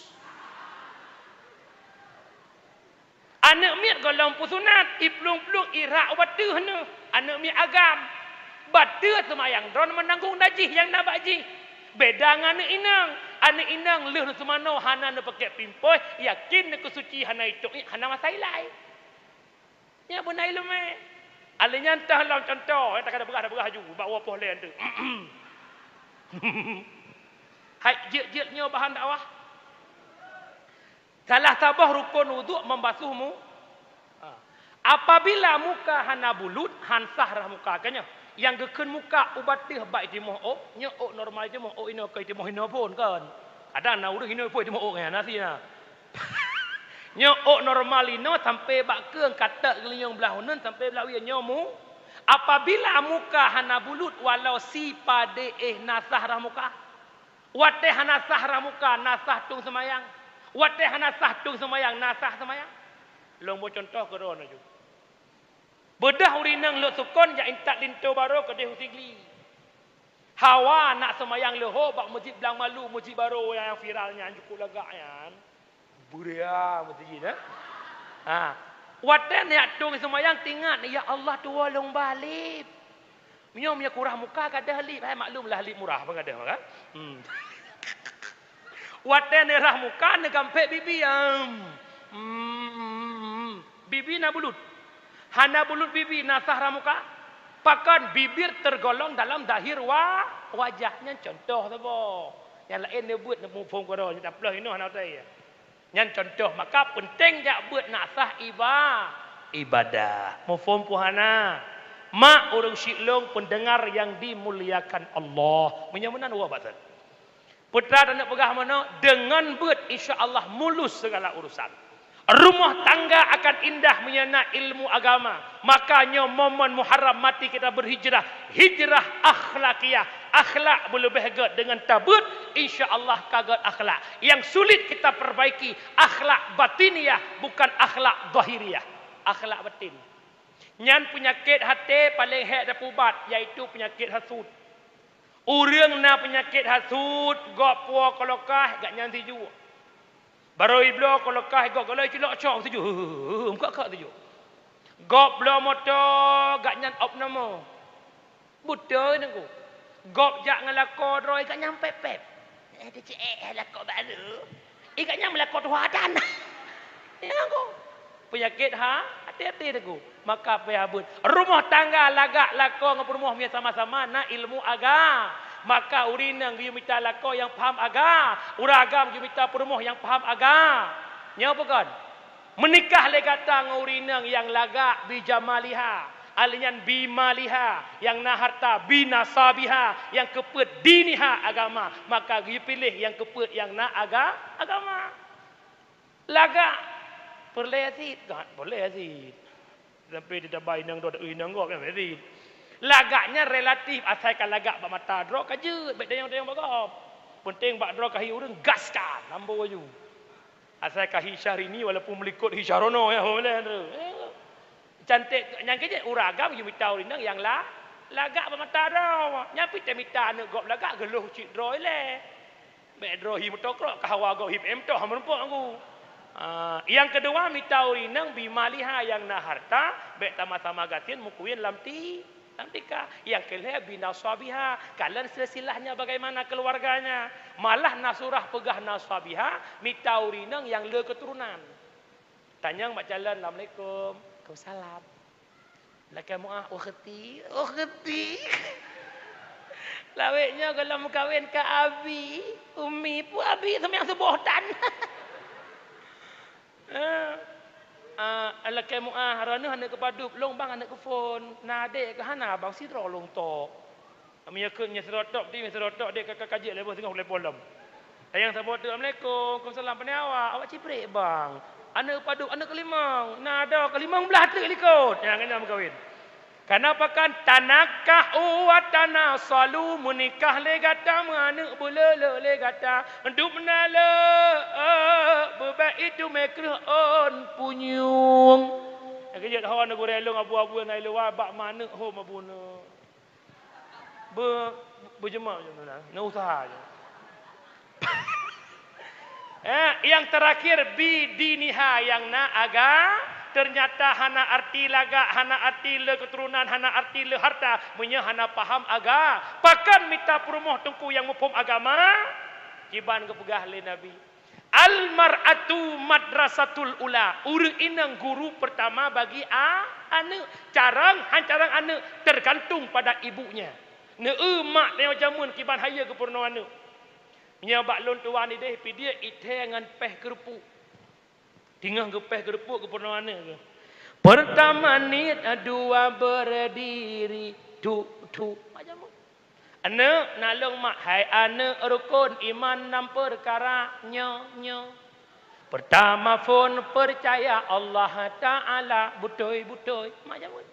[SPEAKER 2] Anak miat golong pusunat, iplung-plung irak batu hana. Anak miat agam. Batu semayang dron menanggung najih yang nak bajih. Beda dengan anak inang. Anak inang leh semano hana nak pakai pimpoi, yakin nak kesuci hana itu, hana masailai. Ya bunai lume. Alanya entah dalam contoh, tak ada berah ju, bawa poh lain tu. Hai jil-jilnya bahan dakwah. Salah tabah rukun wuduk membasuhmu. Apabila muka hana bulut, hansah rah muka kanya. Yang geken muka ubatih baik di moh nya normal je moh ino kai di moh ino pun kan. Ada na urang ino pun di moh kan nasia. Nya normal ino sampai bak keung kata geliung belah unen sampai belah wi nyomu. Apabila muka hana bulut walau si pade nasah rah muka. Wate hana sah rah muka nasah tung semayang. Wate hana sah tung semayang nasah semayang. Long mo contoh ke ron aju. Bedah urinang lo sukon ya intak linto baro ke deh usigli. Hawa nak semayang leho bak masjid belang malu masjid baro yang viralnya cukup lagak yan. Buria masjid dah. Ha. Wate nak tung semayang tingat ya Allah tolong balik. Minyak kurang muka kada halip. Hai maklumlah halip murah apa kada kan? Wate nerah muka ne gampek bibi bibi na bulut. Hana bulut bibi nasah ramuka. Pakan bibir tergolong dalam dahir wajahnya contoh sabo. Yang lain dia buat nak mufum koro tak pelah ino hana tai. Yang contoh maka penting jak buat nasah ibadah. Mufum puhana. Mak orang syiklong pendengar yang dimuliakan Allah. Menyamunan wa batal. Putra dan nak pegah mana dengan buat insya-Allah mulus segala urusan. Rumah tangga akan indah menyana ilmu agama. Makanya momen Muharram mati kita berhijrah. Hijrah akhlakiyah. Akhlak boleh berharga dengan tabut. InsyaAllah kagat akhlak. Yang sulit kita perbaiki. Akhlak batiniyah. Bukan akhlak zahiriyah. Akhlak batin. Nyan penyakit hati paling hek dan pubat. Iaitu penyakit hasud. Orang na penyakit hasud. Gak puak kolokah. Gak nyan tiju. Baru iblo kalau kah gok kalau cilok cok tuju. Kak tuju. Gok blo moto gak nyan op nama. Buta nengku. Gok jak ngelako droi gak nyampe pep. Ada cek lako baru. Gak nyam lako tuadan. Ya nengku. Penyakit hati-hati nengku. Maka pehabut. Rumah tangga lagak lako ngap rumah mia sama-sama na ilmu agama. Maka urinang dia minta lako yang faham agama. Uragam dia minta perumuh yang faham agama. Nya apa kan? Menikah le kata dengan urinang yang lagak bijamaliha. Alinyan bimaliha. Yang na harta binasabiha. Yang keput diniha agama. Maka dia pilih yang keput yang na agama. Lagak. Boleh asid? Tak boleh asid. Sampai dia bayi nang dok urinang kok kan asid. Lagaknya relatif asalkan lagak bak mata drok aja baik dia yang bagap. Penting bak drok kahi urang gaskan lambo aju. Asal kahi syahrini walaupun melikut hisyarono ya boleh tu. Cantik yang kerja uragam you minta urinang yang lagak bak mata drok. Nyapi te minta nak gop lagak geluh cik droi le. Mek droi metokrok kahawa gop hip emtoh merumpuk aku. Yang kedua minta urinang bimaliha yang na harta baik sama-sama gatin mukuin lamti. Tika yang kelih binasabiha kalian silsilahnya bagaimana keluarganya malah nasurah pegah nasabiha minta urinang yang le keturunan tanya mak jalan assalamualaikum waalaikumsalam lakai muah ukhti laweknya kalau mau kahwin ke abi umi pu abi sama yang sebutan alakai muah rana hana kepadup long bang hana ke phone nade ke hana bang sidro long tok amnya ke nya serotok di serotok dia kakak kaji lepas tengah boleh polam ayang sabot assalamualaikum waalaikumsalam pani awak ciprek bang ana kepadup ana kelimang nada kelimang belah tu likut yang kena kahwin Kenapa kan tanakah wa tanasalu menikah le gata mana boleh le gata hidup nala bebak itu mekruh on punyung kejut hawan aku relong abu-abu ngai lewa bak mana ho mabuna berjemaah je nak usaha je. Yang terakhir bidiniha yang na ternyata hana arti laga, hana arti le keturunan, hana arti le harta, punya hana paham aga. Pakan mita perumoh tungku yang mufhum agama, kiban kepegah le Nabi. Al-mar'atu madrasatul ula. Urang inang guru pertama bagi anak. Carang anak tergantung pada ibunya. Mak dia jamun kiban haya ke purna anak. Nya baklon tuan ni deh pi dia itengan peh kerupuk. Tinggal gepeh gerepuk ke purna mana ke. Pertama ni dua berdiri tu macam mana? Anak nalung mak hai anak rukun iman 6 perkara nyo. Pertama pun percaya Allah Taala butoi macam mana?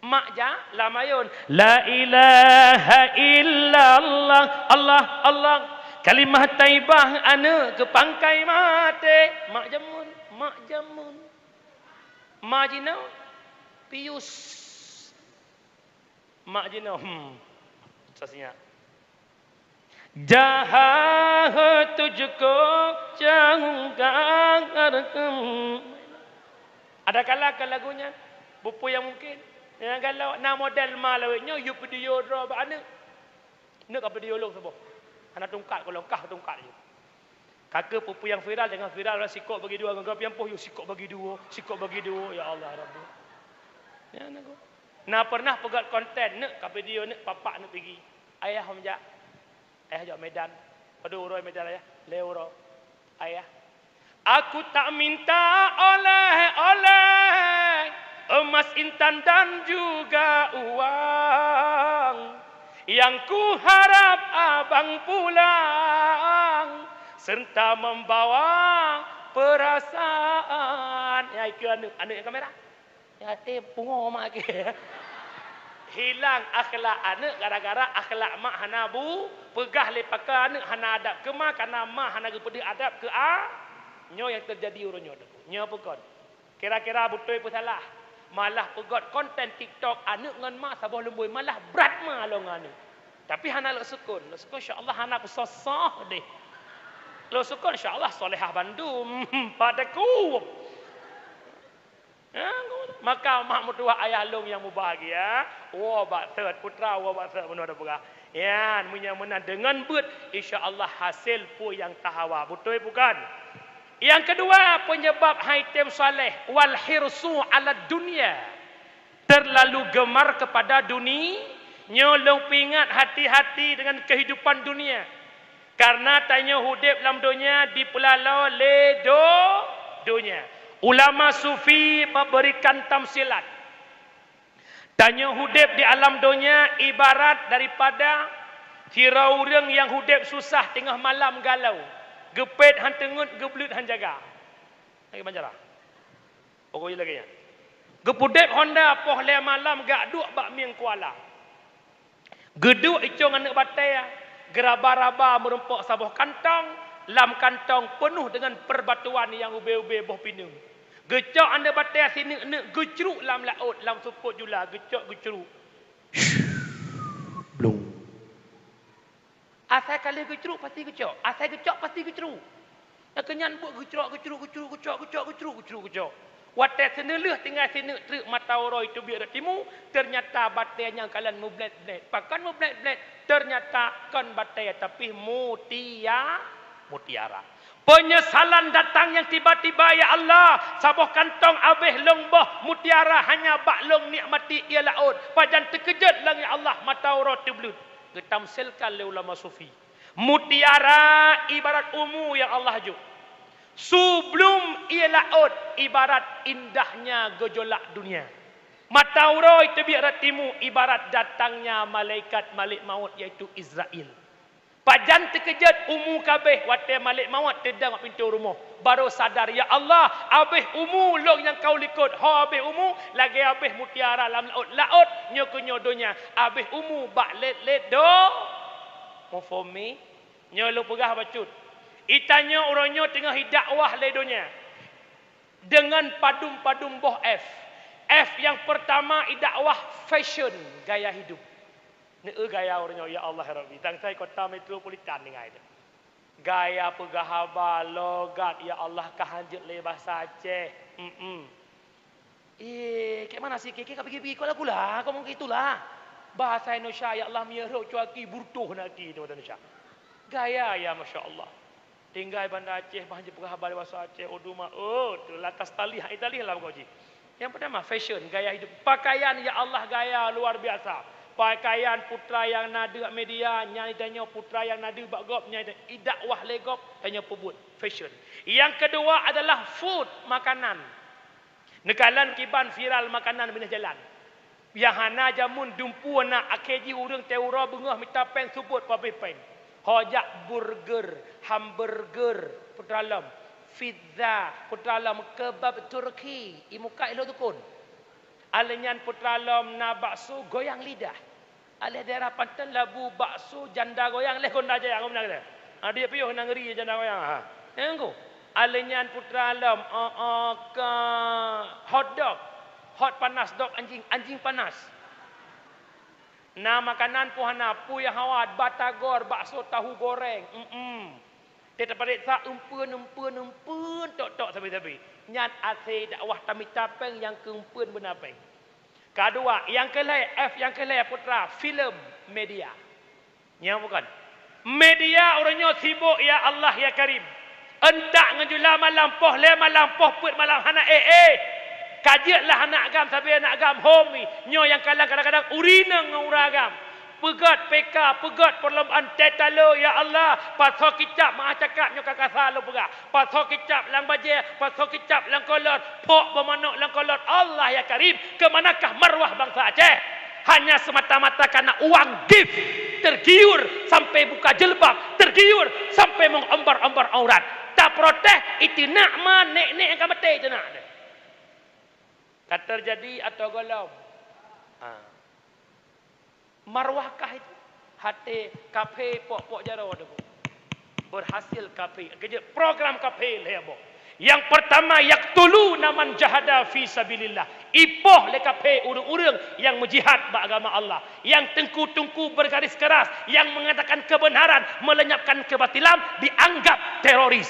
[SPEAKER 2] Mak ja lamayun la ilaha illallah Allah kalimah taibah anak ke pangkai mate mak jamun majina pius majina sasinya jahat tujko janggarkem ada kala lagunya bupu yang mungkin yang kalau na model malawnya you video draw ba anak nak apa dia long sebab anak tungkat kalau kah tungkat je. Kakak pupu yang viral dengan viral lah sikok bagi dua ngagap yang poh sikok bagi dua ya Allah Rabbi. Ya nak. Nah pernah pegat konten nak ke video nak papak nak pergi. Ayah hamja. Ayah jauh Medan. Pada uroi Medan ayah. Leuro. Ayah. Aku tak minta oleh emas intan dan juga uang. Yang ku harap abang pulang serta membawa perasaan. Ya itu anak yang kamera. Ya pungo mak ke. Hilang akhlak anak gara-gara akhlak mak hana bu pegah lepaka anak hana adab ke mak kana mak hana gepedi adab ke nyo yang terjadi uronyo deku. Nyo pekon. Kira-kira betul pun salah. Malah pegot konten TikTok anak ngan mak sabah lembui malah berat mak lo ngane. Tapi hana lo sukun insya-Allah hana ku sosah deh. Lo sukun insya-Allah solehah bandum padaku. Maka mak mertua ayah long yang berbahagia, bak third putra bak third menua dah ya menyamana dengan but insya-Allah hasil pu yang tahawa. Betul bukan? Yang kedua penyebab haitem saleh wal hirsu ala dunia. Terlalu gemar kepada dunia, nyolong pingat hati-hati dengan kehidupan dunia. Karena tanya hudib dalam dunia dipelalau le dunia. Ulama sufi memberikan tamsilat. Tanya hudib di alam dunia ibarat daripada kira orang yang hudib susah tengah malam galau. Gepet han tengut geblut han jaga. Lagi banjara. Pokoknya lagi ya. Gepudep Honda poh le malam gak duk bak mieng kuala. Geduk icong anak batai geraba-raba merempok sabuh kantong, lam kantong penuh dengan perbatuan yang ube-ube boh pinung. Gecok anda batai sini nak gecruk lam laut, lam suput jula gecok gecruk. Blung. Asal kali gecruk pasti gecok. Asal gecok pasti gecruk. Nak kenyan buat gecruk. Watai seneleh tinggal sini truk mata orang itu biar timu. Ternyata batai yang kalian mublet-blet. Pakan mublet-blet. Ternyata kan batai tapi mutiara. Penyesalan datang yang tiba-tiba ya Allah. Sabuh kantong abih longboh mutiara hanya baklong nikmati ia laut. Pajan terkejut lang ya Allah mata orang itu belut. Ketamsilkan oleh ulama sufi. Mutiara ibarat ungu yang Allah juk. Sebelum ia laut ibarat indahnya gejolak dunia. Mata uroi tebiak ratimu ibarat datangnya malaikat malik maut iaitu Israel. Pajan terkejut umu kabeh wate malik mawat tedang pintu rumah. Baru sadar, ya Allah, abih umu long yang kau likut. Ho abih umu lagi abih mutiara lam laut. Laut nyokunyo donya. Abih umu bak let do. Mofomi nyolo pegah bacut. Itanya orangnya tengah dakwah le donya. Dengan padum-padum boh F. F yang pertama dakwah fashion, gaya hidup. Gaya orangnya, ya Allah Rabbi. Tang saya kota metropolitan ni ngai. Gaya pegahaba, logat, ya Allah kahanjut le bahasa Aceh. Kayak mana sih kek pergi kau lah pula, kau mungkin itulah. Bahasa Indonesia, ya Allah mierok cuaki burtuh naki tu Indonesia. Gaya ya masya-Allah. Tinggal bandar Aceh bahanjut pegahaba bahasa Aceh, oduma, tu latas tali, Italia lah kau ji. Yang pertama fashion, gaya hidup. Pakaian ya Allah gaya luar biasa. Pakaian putra yang nada media, nyai tanya putra yang nada bagop, nyai dakwah legop, tanya pebut fashion. Yang kedua adalah food, makanan. Nekalan kiban viral makanan benih jalan. Yang hana jamun dumpu nak akeji urang teura bengah minta pen subut pabe pen. Hojak burger, hamburger, putra lam, pizza, putra lam kebab Turki, imuka ilo tukun. Alenyan putra lam na bakso goyang lidah. Alih daerah Pantan labu bakso janda goyang leh konda jaya aku benar kata. Dia piuh nang ngeri janda goyang. Engko. Alenyan putra lam ke hot dog. Hot panas dog anjing panas. Na makanan puhana puya hawat batagor bakso tahu goreng. Dia terperiksa umpun tok sabi-sabi. Nyat ase dakwah tamitapeng yang keumpeun benapeng. Kedua, yang kelai F yang kelai putra, filem media. Nya bukan. Media orangnya sibuk ya Allah ya Karim. Entak ngejula malam poh le malam poh put malam hana kajiatlah anak agam sampai anak agam homi. Nyo yang kadang-kadang urina nguragam. Pegat PK, pegat perlombaan tetalo ya Allah. Pasal kicap maha cakap nyo kakasa lo pegah. Pasal kicap lang baje, pasal kicap lang kolot, pok bermanuk lang kolot. Allah ya Karim, ke manakah marwah bangsa Aceh? Hanya semata-mata karena uang gift. Tergiur sampai buka jilbab, tergiur sampai mengombar-ombar aurat. Tak protes, itu nak mah nek-nek yang kamete itu nak. Kata terjadi atau golong. Marwahkah itu? Hati kafe pok-pok jaro ada. Berhasil kafe. Program kafe leh bo. Yang pertama yaqtulu naman jahada fi sabilillah. Ipoh le kafe urang-urang yang menjihad ba agama Allah. Yang tengku-tengku bergaris keras, yang mengatakan kebenaran, melenyapkan kebatilan dianggap teroris.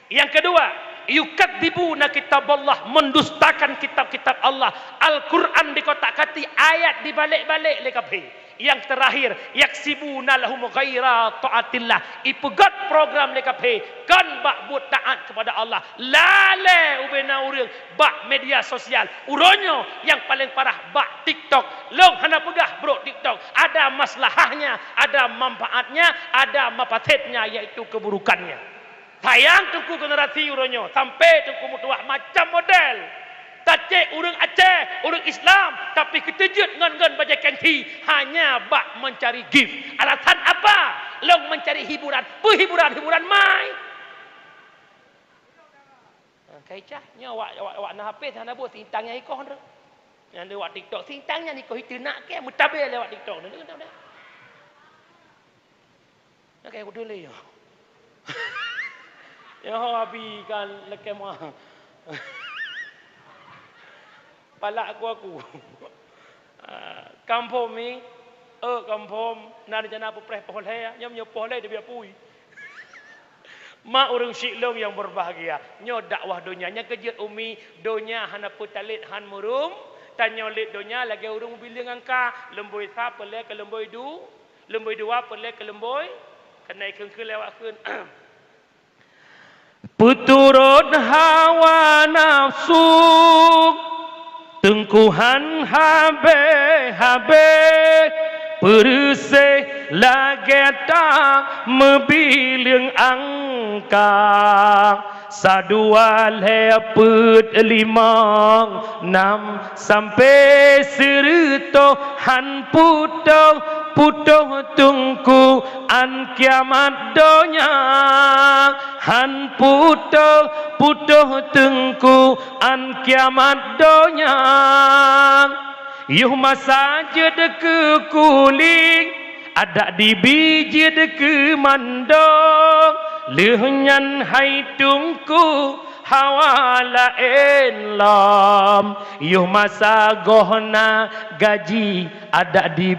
[SPEAKER 2] Yang kedua, yukadzibuna kitaballah, mendustakan kitab-kitab Allah. Al-Quran dikotak-kati, ayat dibalik-balik le kabeh. Yang terakhir, yaksibuna lahum ghaira taatillah. Ipegat program le kabeh kan bak buat taat kepada Allah. Lale ubena urang bak media sosial. Uronyo yang paling parah bak TikTok. Long hana pegah bro TikTok. Ada maslahahnya, ada manfaatnya, ada mafasidnya, yaitu keburukannya. Sayang tungku generasi uronyo sampai tungku mutuah macam model. Tacik urang Aceh, urang Islam, tapi ketejut ngan-ngan baca kengsi hanya bak mencari gift. Alasan apa? Long mencari hiburan. Hiburan mai. Kaicah nya awak na HP sana bo sintangnya ikoh ndo. Yang lewat TikTok sintangnya ni ko hitu nak ke mutabe lewat TikTok ndo dah. Nak kayak dulu yo. Ya habi kan lekem ah. Palak aku. Kampung ni, kampung nak jana apa preh pohon ya, nyam pohon dia biar pui. Mak orang Syiklong yang berbahagia, nyo dakwah dunia, nya kejut umi dunia hana putalit han murum, tanya lit dunia lagi urung bilang angka, lemboi sa pelek ke lemboi du, lemboi dua pelek ke lemboi, kena ikut lewat kun. Puturut hawa nafsu tengkuhan habe perse lageta mebiling angka sadua lepet 5 6 sampai seruto han putong putuh tungku an kiamat donya han putuh tungku an kiamat donya yuh masa jed ke kuling ada di biji ke mandong lehunyan hai tungku hawala enlam yuh masa gohna gaji ada di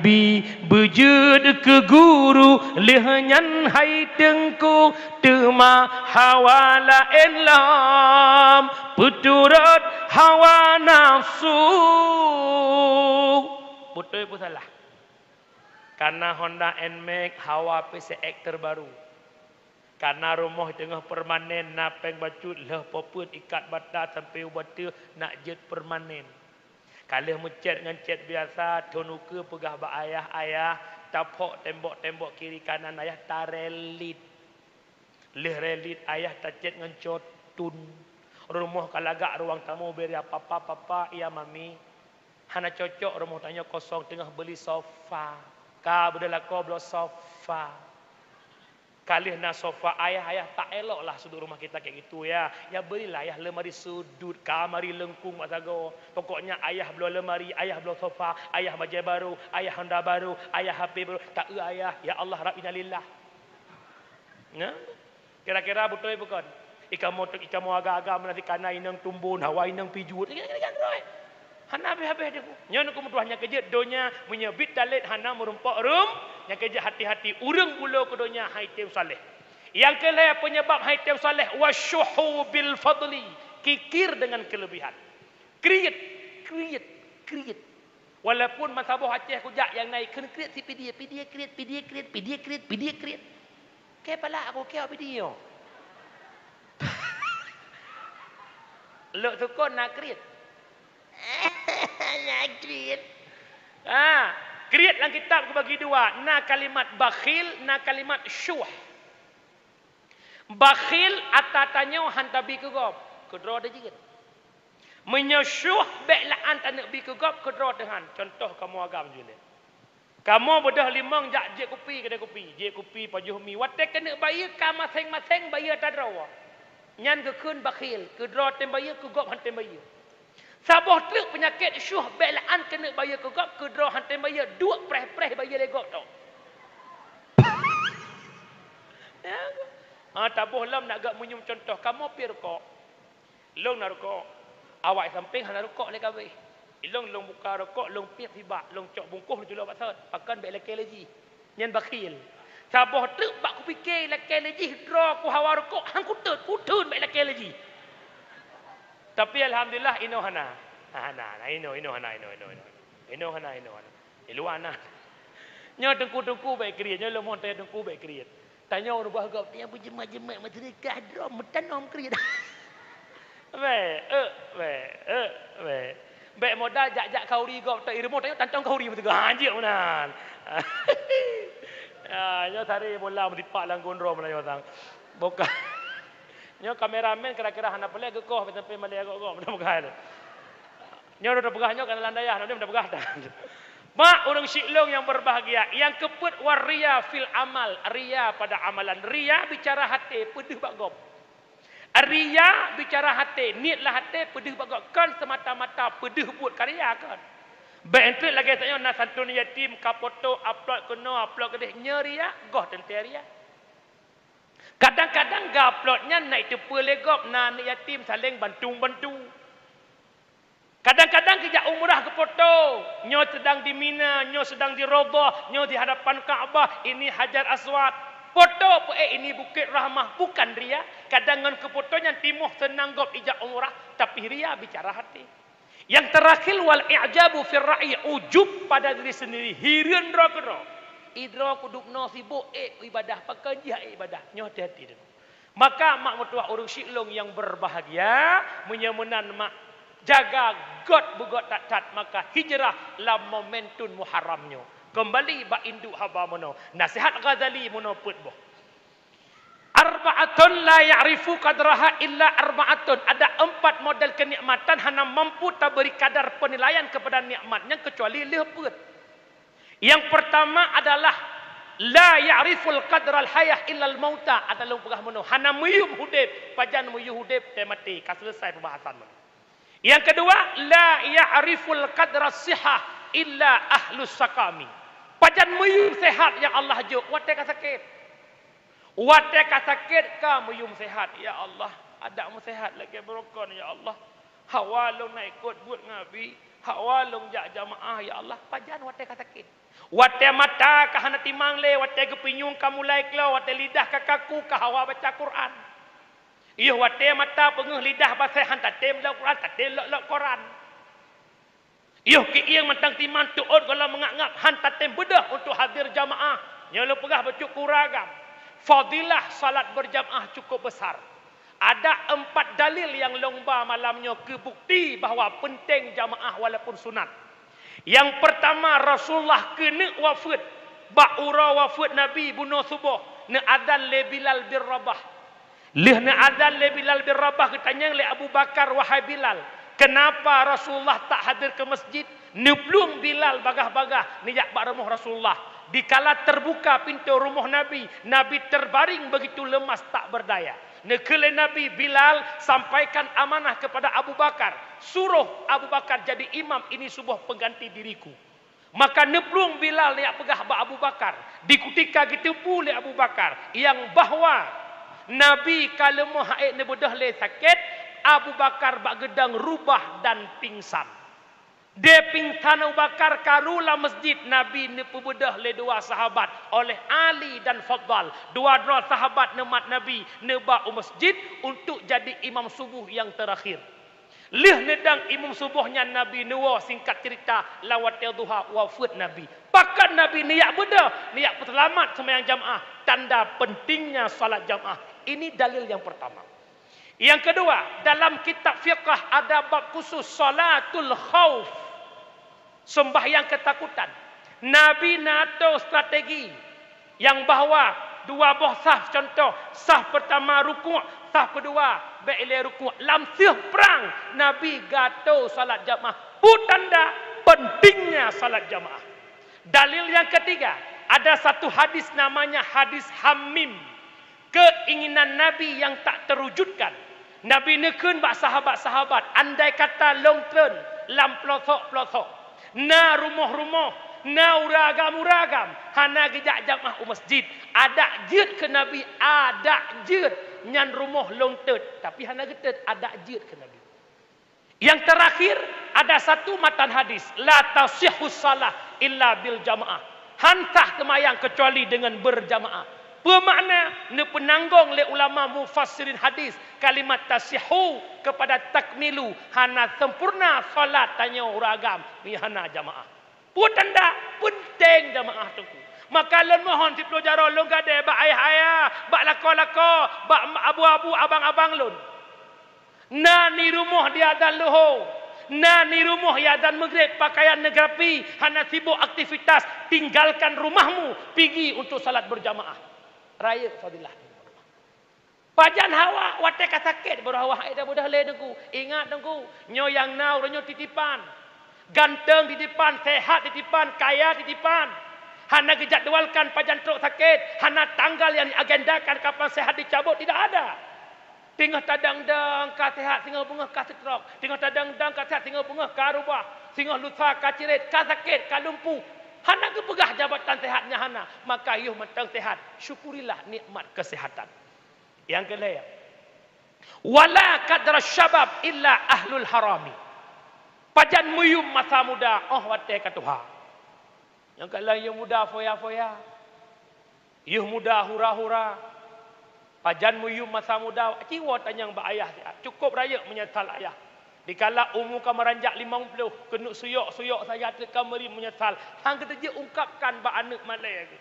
[SPEAKER 2] bejud ke guru lehunyan hai tungku tema hawala enlam puturut hawa nafsu betul pun salah karena Honda NMAX hawa PCX terbaru karena rumah tengah permanen napeng bacut lah poput ikat batas sampai ubata nak jet permanen kalau mencet dengan cet biasa tonuka pegah ba ayah tapok tembok kiri kanan ayah tarelit leh relit ayah tacet dengan cotun rumah kalagak ruang tamu beri apa iya mami hana cocok rumah tanya kosong tengah beli sofa ka bedalah kau beli sofa kalih na sofa ayah tak elok lah sudut rumah kita kayak gitu ya berilah ayah lemari sudut kamari lengkung masago pokoknya ayah belum lemari ayah belum sofa ayah baju baru ayah Honda baru ayah HP baru tak ayah ya Allah rabbina lillah nah kira-kira betul bukan ikamu agak-agak menanti kana inang tumbun hawa inang pijut hana habis dia nyon ku mutuahnya kerja donya menyebit dalit hana merumpak rum yang kerja hati-hati urang pula ke donya haitim saleh yang kelih penyebab haitim saleh wasyuhu bil fadli kikir dengan kelebihan kriit walaupun masabah Aceh kujak yang naik kena kriit si pidia kriit ke pala aku ke pidia lok tukon nak kriit kriat dalam kitab aku bagi dua na kalimat bakhil na kalimat syuh bakhil atatanyo hantabi kegop kedro dah jigit menyesyuh belaan tanak bi kegop kedro dengan contoh kamu agam jule kamu bedah limang jak je kopi kedai kopi je kopi pajuh mi watek kena bayar ka masing-masing bayar tadrawa nyan kekeun bakhil kedro tem bayar kegop hantem bayar sabah truk penyakit syuh belaan kena bayar kegop kedro hantam bayar dua preh bayar legok tu. Tabuh lam nak gak menyum contoh kamu pi rokok. Long nak rokok. Awak samping hana rokok le kabeh. Long buka rokok long pi tiba long cok bungkus lu jolo pasal pakan bek leke leji. Nyen bakhil. Sabah truk bak ku fikir leke leji dro ku hawa rokok hang kutun bek leke leji. Tapi alhamdulillah ino hana ino hana iluana nyo tengku baik kriat nyo lemon teh tengku baik kriat tanya orang bahagap dia berjemaah masyarakat drom metanom kriat baik modal jak kauri gop tak irmo tanya tantang kauri betul anjir menan nyo tari bola melipat lang gondro mana yo tang bukan nyo kameramen kira-kira hana pelai ke koh sampai malai agak mudah-mudahan. Nyo dah pegah nyo kana landayah nyo dah pegah dah. Mak orang syiklong yang berbahagia yang keput waria fil amal ria pada amalan ria bicara hati pedih bak gop. Ria bicara hati niatlah hati pedih bak gop kan semata-mata pedih buat karya kan. Baik entret lagi saya nak santun yatim kapoto upload kedeh nyeria goh tenteria. Kadang-kadang gaplotnya naik tepa legop na anak yatim saling bantu. Kadang-kadang kerja umrah ke foto, nyo sedang di Mina, nyo sedang di Raudhah, nyo di hadapan Kaabah, ini Hajar Aswad. Foto ini Bukit Rahmah, bukan ria. Kadang ngan ke fotonya timuh senang gop ijak umrah, tapi ria bicara hati. Yang terakhir wal i'jabu fir ra'i, ujub pada diri sendiri, hireun ro. Idro kuduk no sibuk ibadah pakai jihad ibadah nyo hati-hati dulu. Maka mak mertua urang syiklong yang berbahagia menyemenan mak jaga god bugot tak maka hijrah la momentun muharramnyo kembali ba induk haba mono nasihat Ghazali mono put boh arba'atun la ya'rifu qadraha illa arba'atun ada 4 model kenikmatan hana mampu tak beri kadar penilaian kepada nikmatnya kecuali lehput. Yang pertama adalah la ya'riful qadral hayah illal mauta, adalah pegah meno hana muyum hudip pajan muyuh hudip te mati, ka selesai perbahasan. Yang kedua, la ya'riful qadras sihah illa ahlus sakami. Pajan muyum sehat yang Allah juk, wate ka sakit. Wate ka sakit ka muyum sehat, ya Allah, ada mu sehat lagi berokon ya Allah. Hawalung nak ikut buat ngabi, hawalung jak jamaah ya Allah, pajan wate ka sakit. Wate mata ka hana timang le, wate gepinyung ka mulai kelo, wate lidah ka kaku ka hawa baca Quran. Iyo wate mata pengeh lidah basai han tatem la Quran, tatem la Quran. Iyo ki yang mentang timang tuut kalau mengap-ngap han tatem bedah untuk hadir jamaah. Yang lo pegah bercukup ragam. Fadilah salat berjamaah cukup besar. Ada 4 dalil yang longba malamnya kebukti bahawa penting jamaah walaupun sunat. Yang pertama, Rasulullah kena wafat. Ba'ura wafat Nabi bunuh subuh. Ne adan le Bilal bin Rabah. Leh ne adan le Bilal bin Rabah ketanya le Abu Bakar, wahai Bilal, kenapa Rasulullah tak hadir ke masjid? Ne belum Bilal bagah-bagah ni jak bak rumah Rasulullah. Dikala terbuka pintu rumah Nabi, Nabi terbaring begitu lemas tak berdaya. Nekele Nabi Bilal sampaikan amanah kepada Abu Bakar. Suruh Abu Bakar jadi imam, ini subuh pengganti diriku. Maka neplung Bilal ni pegah ba Abu Bakar. Dikutika gitu pula Abu Bakar. Yang bahawa Nabi kalau mau haid ni bedah le sakit, Abu Bakar bak gedang rubah dan pingsan. Dia pingsan Abu Bakar karulah masjid, Nabi ni pebedah le 2 sahabat oleh Ali dan Fadl. Dua-dua sahabat nemat Nabi nebak masjid untuk jadi imam subuh yang terakhir. Lih nedang imam subuhnya Nabi nuwa, singkat cerita lawat duha wafat Nabi. Pakan Nabi niat bedah, niat selamat sembahyang jamaah, tanda pentingnya salat jamaah. Ini dalil yang pertama. Yang kedua, dalam kitab fiqh ada bab khusus salatul khauf, sembahyang ketakutan. Nabi nato strategi yang bahawa 2 buah saf, contoh saf pertama rukuk, saf kedua beile rukuk. Lam siah perang Nabi gato salat jamaah. Tanda pentingnya salat jamaah. Dalil yang ketiga, ada satu hadis namanya hadis Hamim. Keinginan Nabi yang tak terwujudkan. Nabi nekun bak sahabat-sahabat, andai kata long turn lam pelosok-pelosok, na rumah-rumah, na uragam-uragam, hana gejak jamaah masjid. Ada jid ke Nabi, ada jid nyan rumah long turn, tapi hana getet ada jid ke Nabi. Yang terakhir, ada satu matan hadis, la tasihhus salah illa bil jamaah. Hantah kemayang kecuali dengan berjamaah. Bermakna ne penanggung le ulama mufassirin hadis kalimat tasihhu kepada takmilu, hana sempurna salat tanya uragam ni hana jamaah. Tanda penting jamaah tu. Maka lon mohon si pelajaro lon gade bak ayah-ayah, bak lako-lako, bak abu-abu abang-abang lon. Na ni rumah dia dan loho. Na ni rumah ya dan maghrib pakaian negarapi, hana sibuk aktivitas, tinggalkan rumahmu, pergi untuk salat berjamaah. Raya fadilah. Pajan hawa wate ka sakit berhawa ida budah le dengku. Ingat dengku, nyo yang nau renyo titipan. Ganteng titipan, sehat titipan, kaya titipan. Hana dijadwalkan pajan truk sakit, hana tanggal yang diagendakan kapan sehat dicabut, tidak ada. Tengah tadang-dang ka sehat, tengah bengah ka stroke. Tengah tadang-dang ka sehat, tengah bengah ka rubah. Tengah lusa ka cirit, ka sakit, ka lumpuh. Hana ke pegah jabatan sehatnya hana. Maka yuh mentang sehat, syukurilah nikmat kesehatan. Yang kelima, wala kadra syabab illa ahlul harami. Pajan muyum masa muda, oh wate katuha. Yang kelima, yuh muda foya-foya. Yuh muda hura-hura. Pajan muyum masa muda, ciwa tanyang ba ayah. Cukup raya menyesal ayah. Dikala umur kamu ranjak 50, kena suyok-suyok saya tekan meri menyesal. Hang kita je ungkapkan ba anak malai lagi.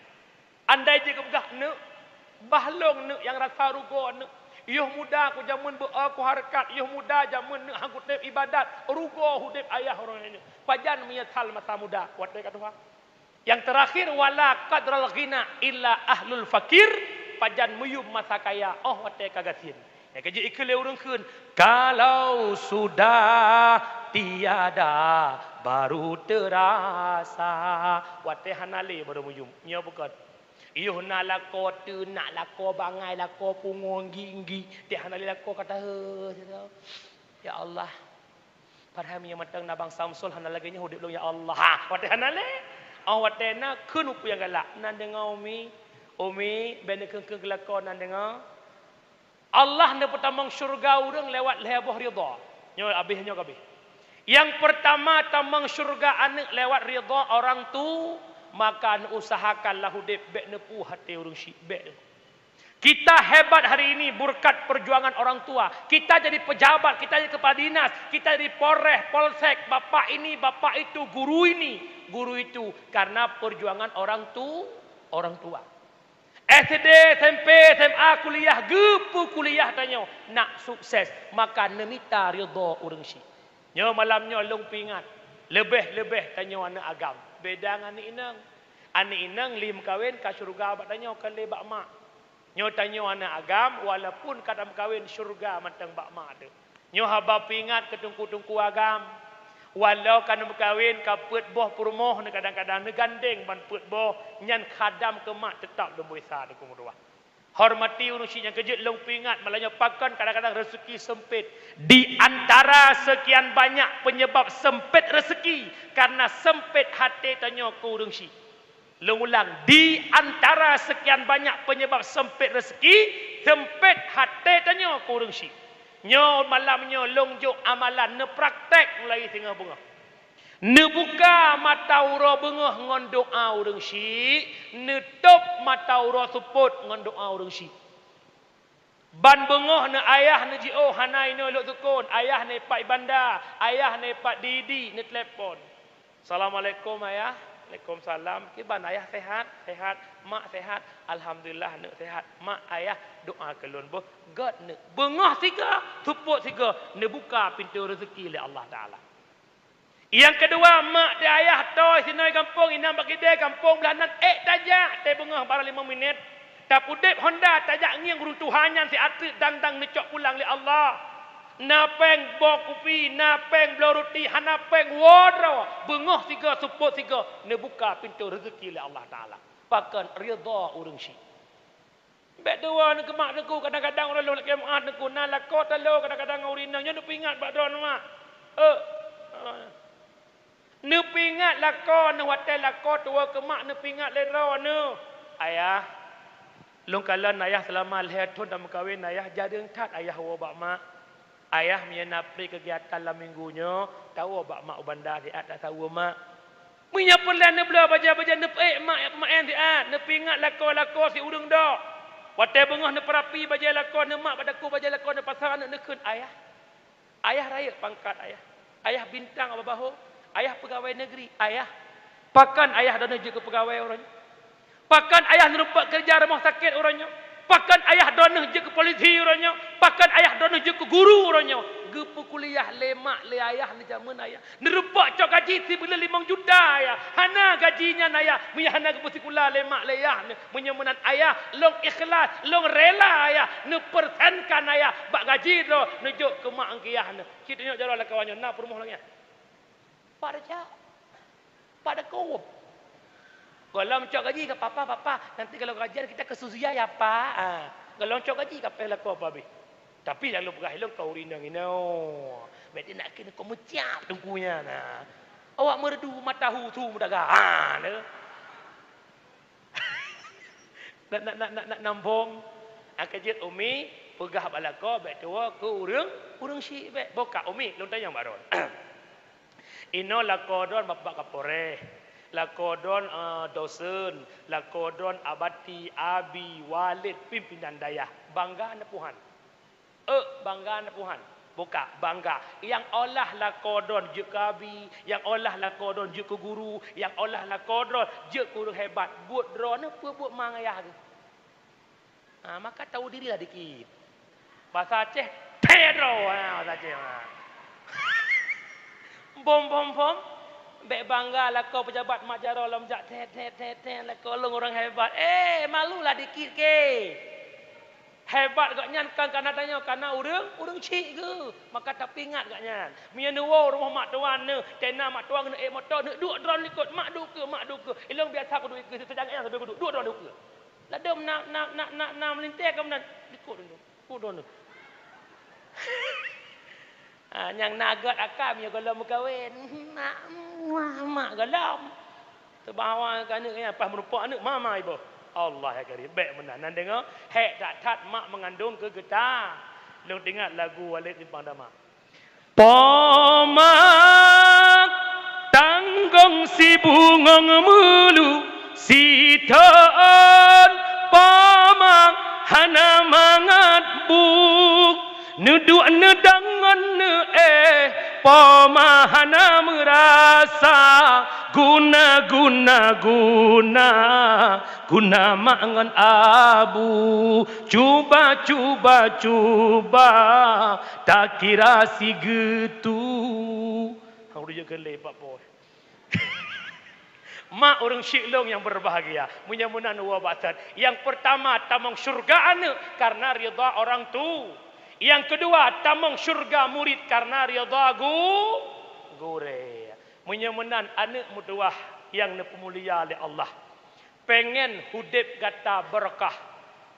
[SPEAKER 2] Andai je kepegah nak bahlong nak yang rasa rugo nak. Yuh muda aku jamun aku harakat, yuh muda jamun nak hang kutip ibadat, rugo hudip ayah orang ini. Pajan menyesal masa muda. Wat dia kata. Yang terakhir, wala qadral ghina illa ahlul fakir. Pajan muyum masa kaya, oh wat dia kagasin. Ya kerja ikhle urang kun. Kalau sudah tiada baru terasa. Wate hanale baru mujum. Nya bukan. Iyo nak lako tu, nak lako bangai, lako pungung ginggi. Dia hanale lako kata ya Allah. Padahal yang matang nabang Samsul hanal lagi nya hudip lu ya Allah. Ha, wate hanale. Wate na kun upu yang galak. Nan dengar Umi benda kengkeng kelakon nan dengar. Allah ne pertama syurga urang lewat leheboh ridha. Nyo habisnya kabeh. Yang pertama tamang syurga anak lewat ridha orang tu, maka usahakanlah hudip bek nepu hati urang syik bek. Kita hebat hari ini berkat perjuangan orang tua. Kita jadi pejabat, kita jadi kepala dinas, kita jadi polres, polsek, bapak ini, bapak itu, guru ini, guru itu karena perjuangan orang tua. SD, SMP, SMA, kuliah, gepu kuliah tanya nak sukses, maka nemita ridha urang syik. Nyo malamnya long pingat. Lebih tanya anak agam. Beda dengan anak inang. Anak inang lim kawin ka syurga bak tanya kan le bak mak. Nyo tanya anak agam walaupun kadang kawin syurga mantang bak mak tu. Nyo haba pingat ketungku-tungku agam. Walau kan berkahwin kaput boh purmoh ne kadang-kadang ne gandeng ban put boh nyan khadam ke mak tetap lembu isa de kumurwah. Hormati urusi yang kejut long pingat malahnya pakan kadang-kadang rezeki sempit. Di antara sekian banyak penyebab sempit rezeki karena sempit hati tanya ku urang si. Long ulang, di antara sekian banyak penyebab sempit rezeki, sempit hati tanya ku urang si. Nyo malamnya longjuk amalan ne praktek mulai tengah bunga. Ne buka mata ura bengah ngon doa urang syik, ne top mata ura suput ngon doa urang syik. Ban bengah ne ayah ne jio hanai no lok tukun, ayah ne pak banda, ayah ne pak didi ne telefon. Assalamualaikum ayah. Waalaikumsalam. Kiban ayah sehat? Sehat. Mak sehat? Alhamdulillah nak sehat. Mak ayah doa kelun boh. God nak bengah tiga, support tiga, nak buka pintu rezeki oleh Allah Taala. Yang kedua, mak dia ayah toy sinoi kampung inam bagi dia kampung belanan tajak te bengah baru 5 minit. Tak pudip Honda tajak ngiang guru Tuhannya si atlet dang necok pulang oleh Allah. Napeng bo kopi, napeng blo roti, hanapeng wodro, bengah tiga support tiga, ne buka pintu rezeki oleh Allah Taala. Pakan ridha urang syik. Bek dua ne kemak deku kadang-kadang orang lu nak kemat deku na lako talo kadang-kadang urinang nya ne pingat bak don mak. Ne pingat lako ne hotel lako tua kemak ne pingat lero ne. Ayah long kalan ayah selama leher tu dah kawin ayah jadi tat ayah wa bak mak. Ayah menyenapi kegiatan dalam minggunya, tahu bak mak bandar siat tak tahu mak. Punya pelan ne bela baca-baca ne mak en siat, ne pingat lako-lako si urang dak. Watai bengah ne perapi baca lako ne mak padaku baca lako ne pasar ne keun ayah. Ayah raya pangkat ayah. Ayah bintang apa bahu? Ayah pegawai negeri, ayah. Pakan ayah dan je ke pegawai orangnya. Pakan ayah nerumpak kerja rumah sakit orangnya. Pakan ayah donah je ke polisi orangnya. Pakan ayah donah je ke guru orangnya. Gepu kuliah lemak le ayah ni jaman ayah. Nerumpak cok gaji si bila 5 juta ayah. Hana gajinya ayah. Punya hana gepu sekolah lemak le ayah. Menyemenan ayah. Long ikhlas. Long rela ayah. Ne persenkan ayah. Bak gaji tu. Nejuk ke mak angkiyah. Kita tengok jalan lah kawannya. Nak perumah lagi. Pak ada cak. Pak ada kawab. Kalau mencok gaji ke papa, nanti kalau gajian kita ke Suzia ya pak. Kalau mencok gaji ke pela kau babi. Tapi jangan lupa hilang kau rinang ini. Berarti nak kena kau meciap tengkunya. Nah, awak merdu matahu tu mudaga. Nak nambung. Angkajit umi pegah balako bet tua ke urang syik bet. Boka umi lu tanya baron. Ino lakodon bapak kapore. Lakodon dosen, lakodon abati, abi, walid, pimpinan dayah. Bangga anak Tuhan. Bangga anak Tuhan. Buka, bangga. Yang olah lakodon je ke abi, yang olah lakodon je ke guru, yang olah lakodon je ke orang hebat. Buat drone apa buat mangayah tu. Maka tahu dirilah dikit. Bahasa Aceh, Pedro. Bahasa Aceh. Bom. Bek bangga lah kau pejabat mak jaro lam jak tet lah kau long orang hebat. Malulah dikit ke. Hebat agaknya kan tanya karena orang cik ke. Maka tapi ingat agaknya. Mia nuwo rumah mak tuan ne, tena mak tuan ne motor ne duk drone ikut mak duka. Ilong biasa aku duk ikut sejang yang sampai duk drone duka. Ladam nak melintas ke mana ikut dulu. Ikut drone. Yang nagat akam ya kalau mau kahwin. Mak galam. Terbawa kan ni pas merupak anak mama ibu. Allah ya karim. Baik benar. Nan dengar hek tak tat mak mengandung ke getah. Lu dengar lagu Walid Simpang Dama. Pomak tanggung si bungong mulu si taan pomak hana mangat buk neduk nedangan ne pemahana merasa guna mangan abu cuba tak kira si gitu aku dia gelap pak boy. Mak orang syiklong yang berbahagia. Munyamunan wabatan. Yang pertama, tamang syurga anak karena rida orang tu. Yang kedua, tamang syurga murid karena rida gure. Munyamunan anak mutuah yang nepemulia oleh Allah. Pengen hudib kata berkah.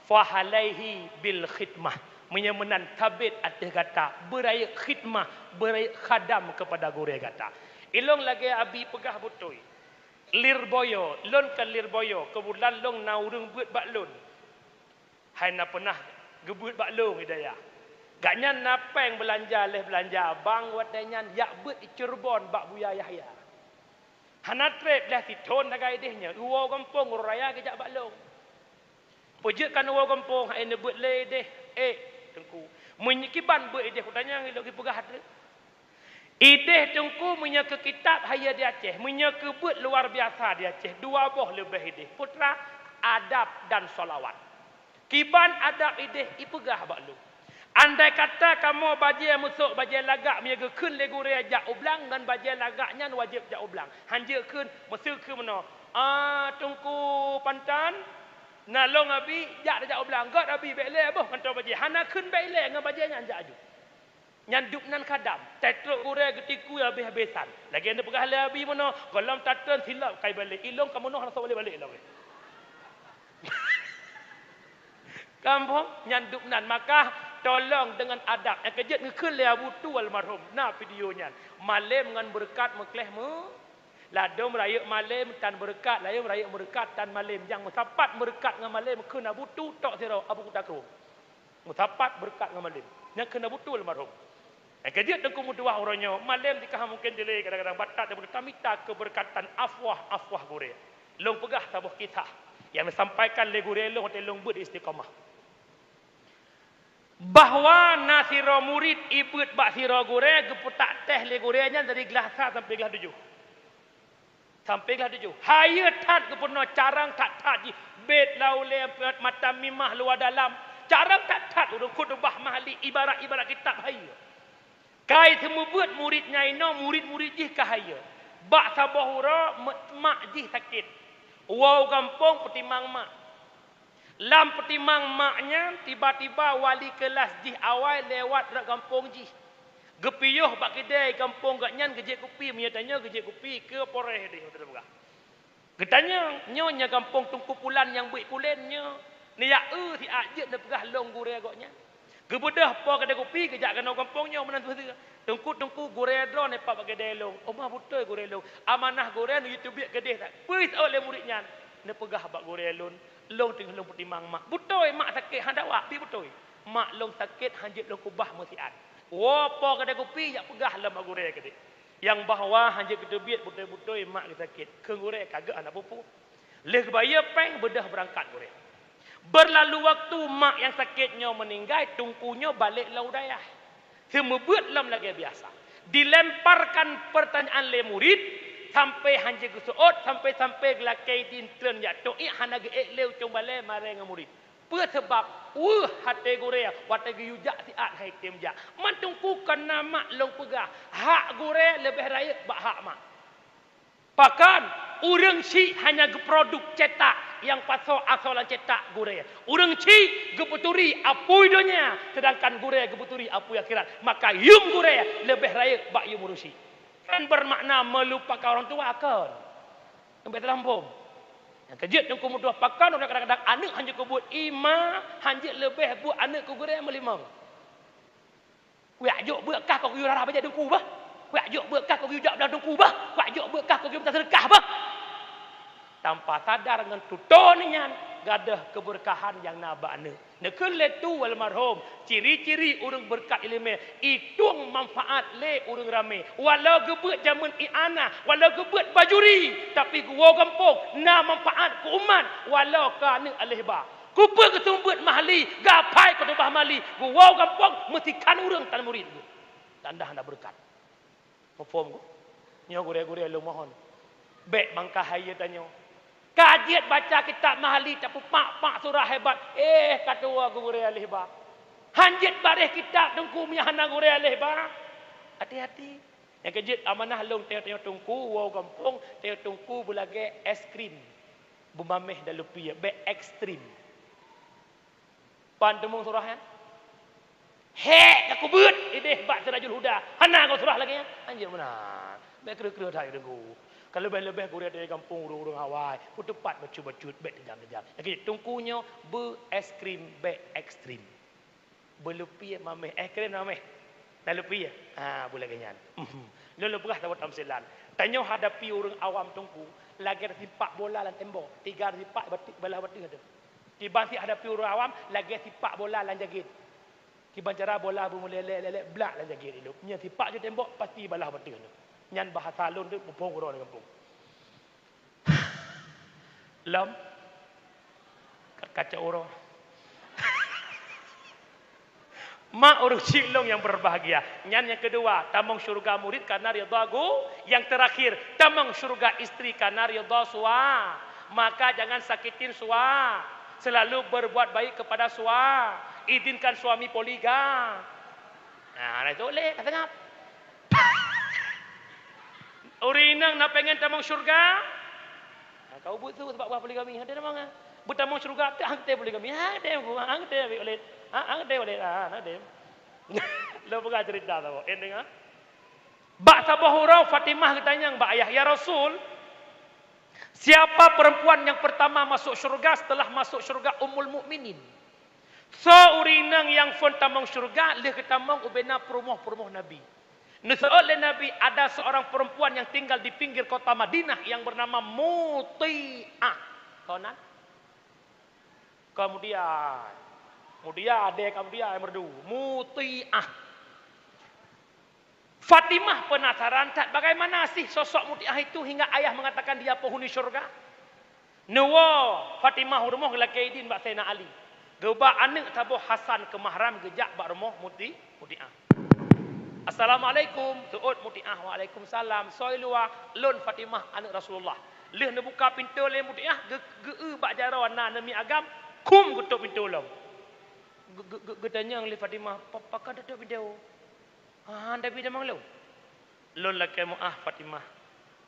[SPEAKER 2] Fahalaihi bil khidmah. Munyamunan tabit atas kata beraya khidmah, beraya khadam kepada gure kata. Ilong lagi abi pegah butoi. Lirboyo, lon kan lirboyo, kebulan long naurung buat baklon. Hai na pernah gebut baklon hidayah. Gaknya napeng belanja bang wadanyan yak buat Cirebon bak Buya Yahya. Hana trip lah titon nagai dehnya. Uwa kampung raya kejak baklon. Pujukkan uwa kampung hai ne buat le deh. Tengku. Menyikiban buat deh kutanya ngilok pegah ada. Ideh tengku punya ke kitab haya di Aceh, punya ke buat luar biasa di Aceh, 2 boh lebih ideh. Putra adab dan solawat. Kiban adab ideh ipegah baklu. Andai kata kamu bajai musuk bajai lagak punya ke kun legu reja ublang dan bajai lagaknya wajib jak ublang. Hanja kun musuk ke mana? Tengku pantan nalong abi jak jak ublang. God abi bele boh kantau bajai. Hana kun bele dengan bajainya jak aju. Nyanduk nan kadam tetruk urai getiku habis-habisan lagi anda pegah abi mana kolam tatan silap kai balik ilong kamu noh rasa boleh balik lah kampung nyanduk nan maka tolong dengan adab yang kejut ngekun le abu tu almarhum na videonya malam dengan berkat mekleh mu ladom raya malam tan berkat layum raya berkat tan malam yang musapat berkat dengan malam kun abu tu tok sira abu kutakru musapat berkat dengan malam yang kena betul almarhum. Kejut tengku mutuah orangnya malam dikah mungkin delay kadang-kadang batat dan bertamita keberkatan afwah gure. Long pegah tabuh kisah yang disampaikan le gure long hotel long bud istiqamah. Bahwa nasira murid ibut bak sira gure geputak teh le gurenya dari gelas 1 sampai gelas 7. Sampai gelas 7. Haya tat kepuno carang tak ji bet laule mata mimah luar dalam. Carang tak udung kutubah mahli ibarat kitab haya. Kai semua buat muridnya ino murid jih kahaya. Bak sabahura mak jih sakit. Wow kampung petimang mak. Lam petimang maknya tiba-tiba wali kelas jih awal lewat rak kampung jih. Gepiyuh bak kedai kampung gaknyan gejek kopi menyatanya gejek kopi ke poreh deh betul bukan. Getanya nyonya kampung tungku pulan yang buik kulennya. Ni ya si ajit na pegah long gure agaknya. Gebedah po kedai kopi kejak kena kampungnya menantu tu. Tungku gure dron ne pak kedai long. Omah betul gure long. Amanah gure nu YouTube kedai tak. Puis oleh muridnya. Ne pegah bak gure long. Long tengah long petimang mak. Betul mak sakit handawa pi betul. Mak long sakit hanjit long kubah musiat. Wo po kedai kopi jak pegah lam gure kedai. Yang bahwa hanjit kedebit betul-betul mak sakit. Ke gure kagak anak pupu. Leh baya peng bedah berangkat gure. Berlalu waktu mak yang sakitnya meninggal, tungkunya balik laudayah. Semua buat lam lagi biasa. Dilemparkan pertanyaan le murid sampai hanje gesuot sampai gelakai tintren ya toi hana ge leu combale mare dengan murid. Pe sebab hate gorea wate ge yujak siat hai temja. Man tungku kena mak long pegah. Hak gore lebih raya bak hak mak. Bahkan urang si hanya ge produk cetak yang pasal asalan cetak gure. Urang ci gebuturi apui dunia, sedangkan gure gebuturi apui akhirat. Maka yum gure lebih raya bak yum urusi. Kan bermakna melupakan orang tua kan. Sampai terlampau. Yang kejut yang kemudian pakan orang kadang-kadang anak hanya kebut ima, hanya lebih buat anak ku gure melimang. Kuyak jok berkah kau kuyur arah baca dengku bah. Kuyak jok berkah kau kuyur jak belah dengku bah. Kuyak jok berkah kau kuyur minta sedekah bah. Tanpa sadar dengan tutunian gadah keberkahan yang nabakna. Nekun letu wal marhum. Ciri-ciri urang berkat ilmu itung manfaat le urang ramai. Walau gebet zaman i'anah, walau gebet bajuri, tapi gua kampung na manfaat ke umat walau kana alihba. Kupa ketumbut mahali, gapai ketubah mahali. Gua kampung mesti kan urang tan murid. Tanda hendak berkat. Mafhum ku? Nyo gure-gure lu mohon. Bek bangkah haya tanyo. Kajian baca kitab mahali tapi pak surah hebat. Kata wa gure alih ba. Hanjit bareh kitab tungku miah hana gure alih ba. Hati-hati. Yang kejut amanah long tengok tungku wa kampung tengok tungku bulage es krim. Bumameh dalu piye be ekstrim. Pan temung surah kan? Aku beut ideh bak Sirajul Huda. Hana kau surah lagi ya? Anjir benar. Be kira-kira thai tungku. Kalau lebih-lebih gurih dari kampung urung-urung Hawaii, pun tepat bacut-bacut, baik tejam-tejam. Jadi tungkunya es krim baik ekstrim. Belupi mameh, krim mameh. Dah lupi ya? Boleh ganyan. Lalu berah tahu tamsilan. Tanya hadapi orang awam tungku, lagi tipak bola lan tembok, 3 tipak batik belah batik ada. Tiba si hadapi orang awam, lagi tipak bola lan jagit. Tiba cara bola bermulai blak lan jagit itu. Nya tipak je tembok pasti belah batik ada. Nyan bahasa lun tu pupung orang di kampung. Lam kaca orang. Mak orang cilong yang berbahagia. Nyan yang kedua, tamang syurga murid karena ridha guru. Yang terakhir, tamang syurga istri karena ridha suami. Maka jangan sakitin suami. Selalu berbuat baik kepada suami. Izinkan suami poligam. Nah, itu boleh kata ngap. Orang nak pengen tamang syurga. Kau buat tu sebab buat poligami. Ada namanya. Bertamang syurga tak hang poligami. Ada hang boleh. Hang boleh. Ada. Lo bukan cerita tu. Ending ah. Bak Sabahurau Fatimah katanya bak ayah ya Rasul. Siapa perempuan yang pertama masuk syurga setelah masuk syurga Ummul Mukminin? Urinang yang fon tamang syurga leh ketamang ubena perumuh Nabi. Oleh Nabi ada seorang perempuan yang tinggal di pinggir kota Madinah yang bernama Muti'ah. Tahunan? Kemudian ada yang merdu. Muti'ah. Fatimah penasaran tak bagaimana sih sosok Muti'ah itu hingga ayah mengatakan dia penghuni syurga. Nawa Fatimah rumah lakaidin bak Sayyidina Ali. Geba anak tabuh Hasan ke mahram gejak bak rumah Muti'ah. Assalamualaikum. Tu'ud Muti'ah. Waalaikumsalam. Soilua lun Fatimah anak Rasulullah. Leh nak buka pintu le Muti'ah. Ge bak jarawan na nami agam. Kum gutuk pintu long. Getanya le Fatimah. Papa kan tutup pintu. Anda bida mang lo. Lun laki Mu'ah Fatimah.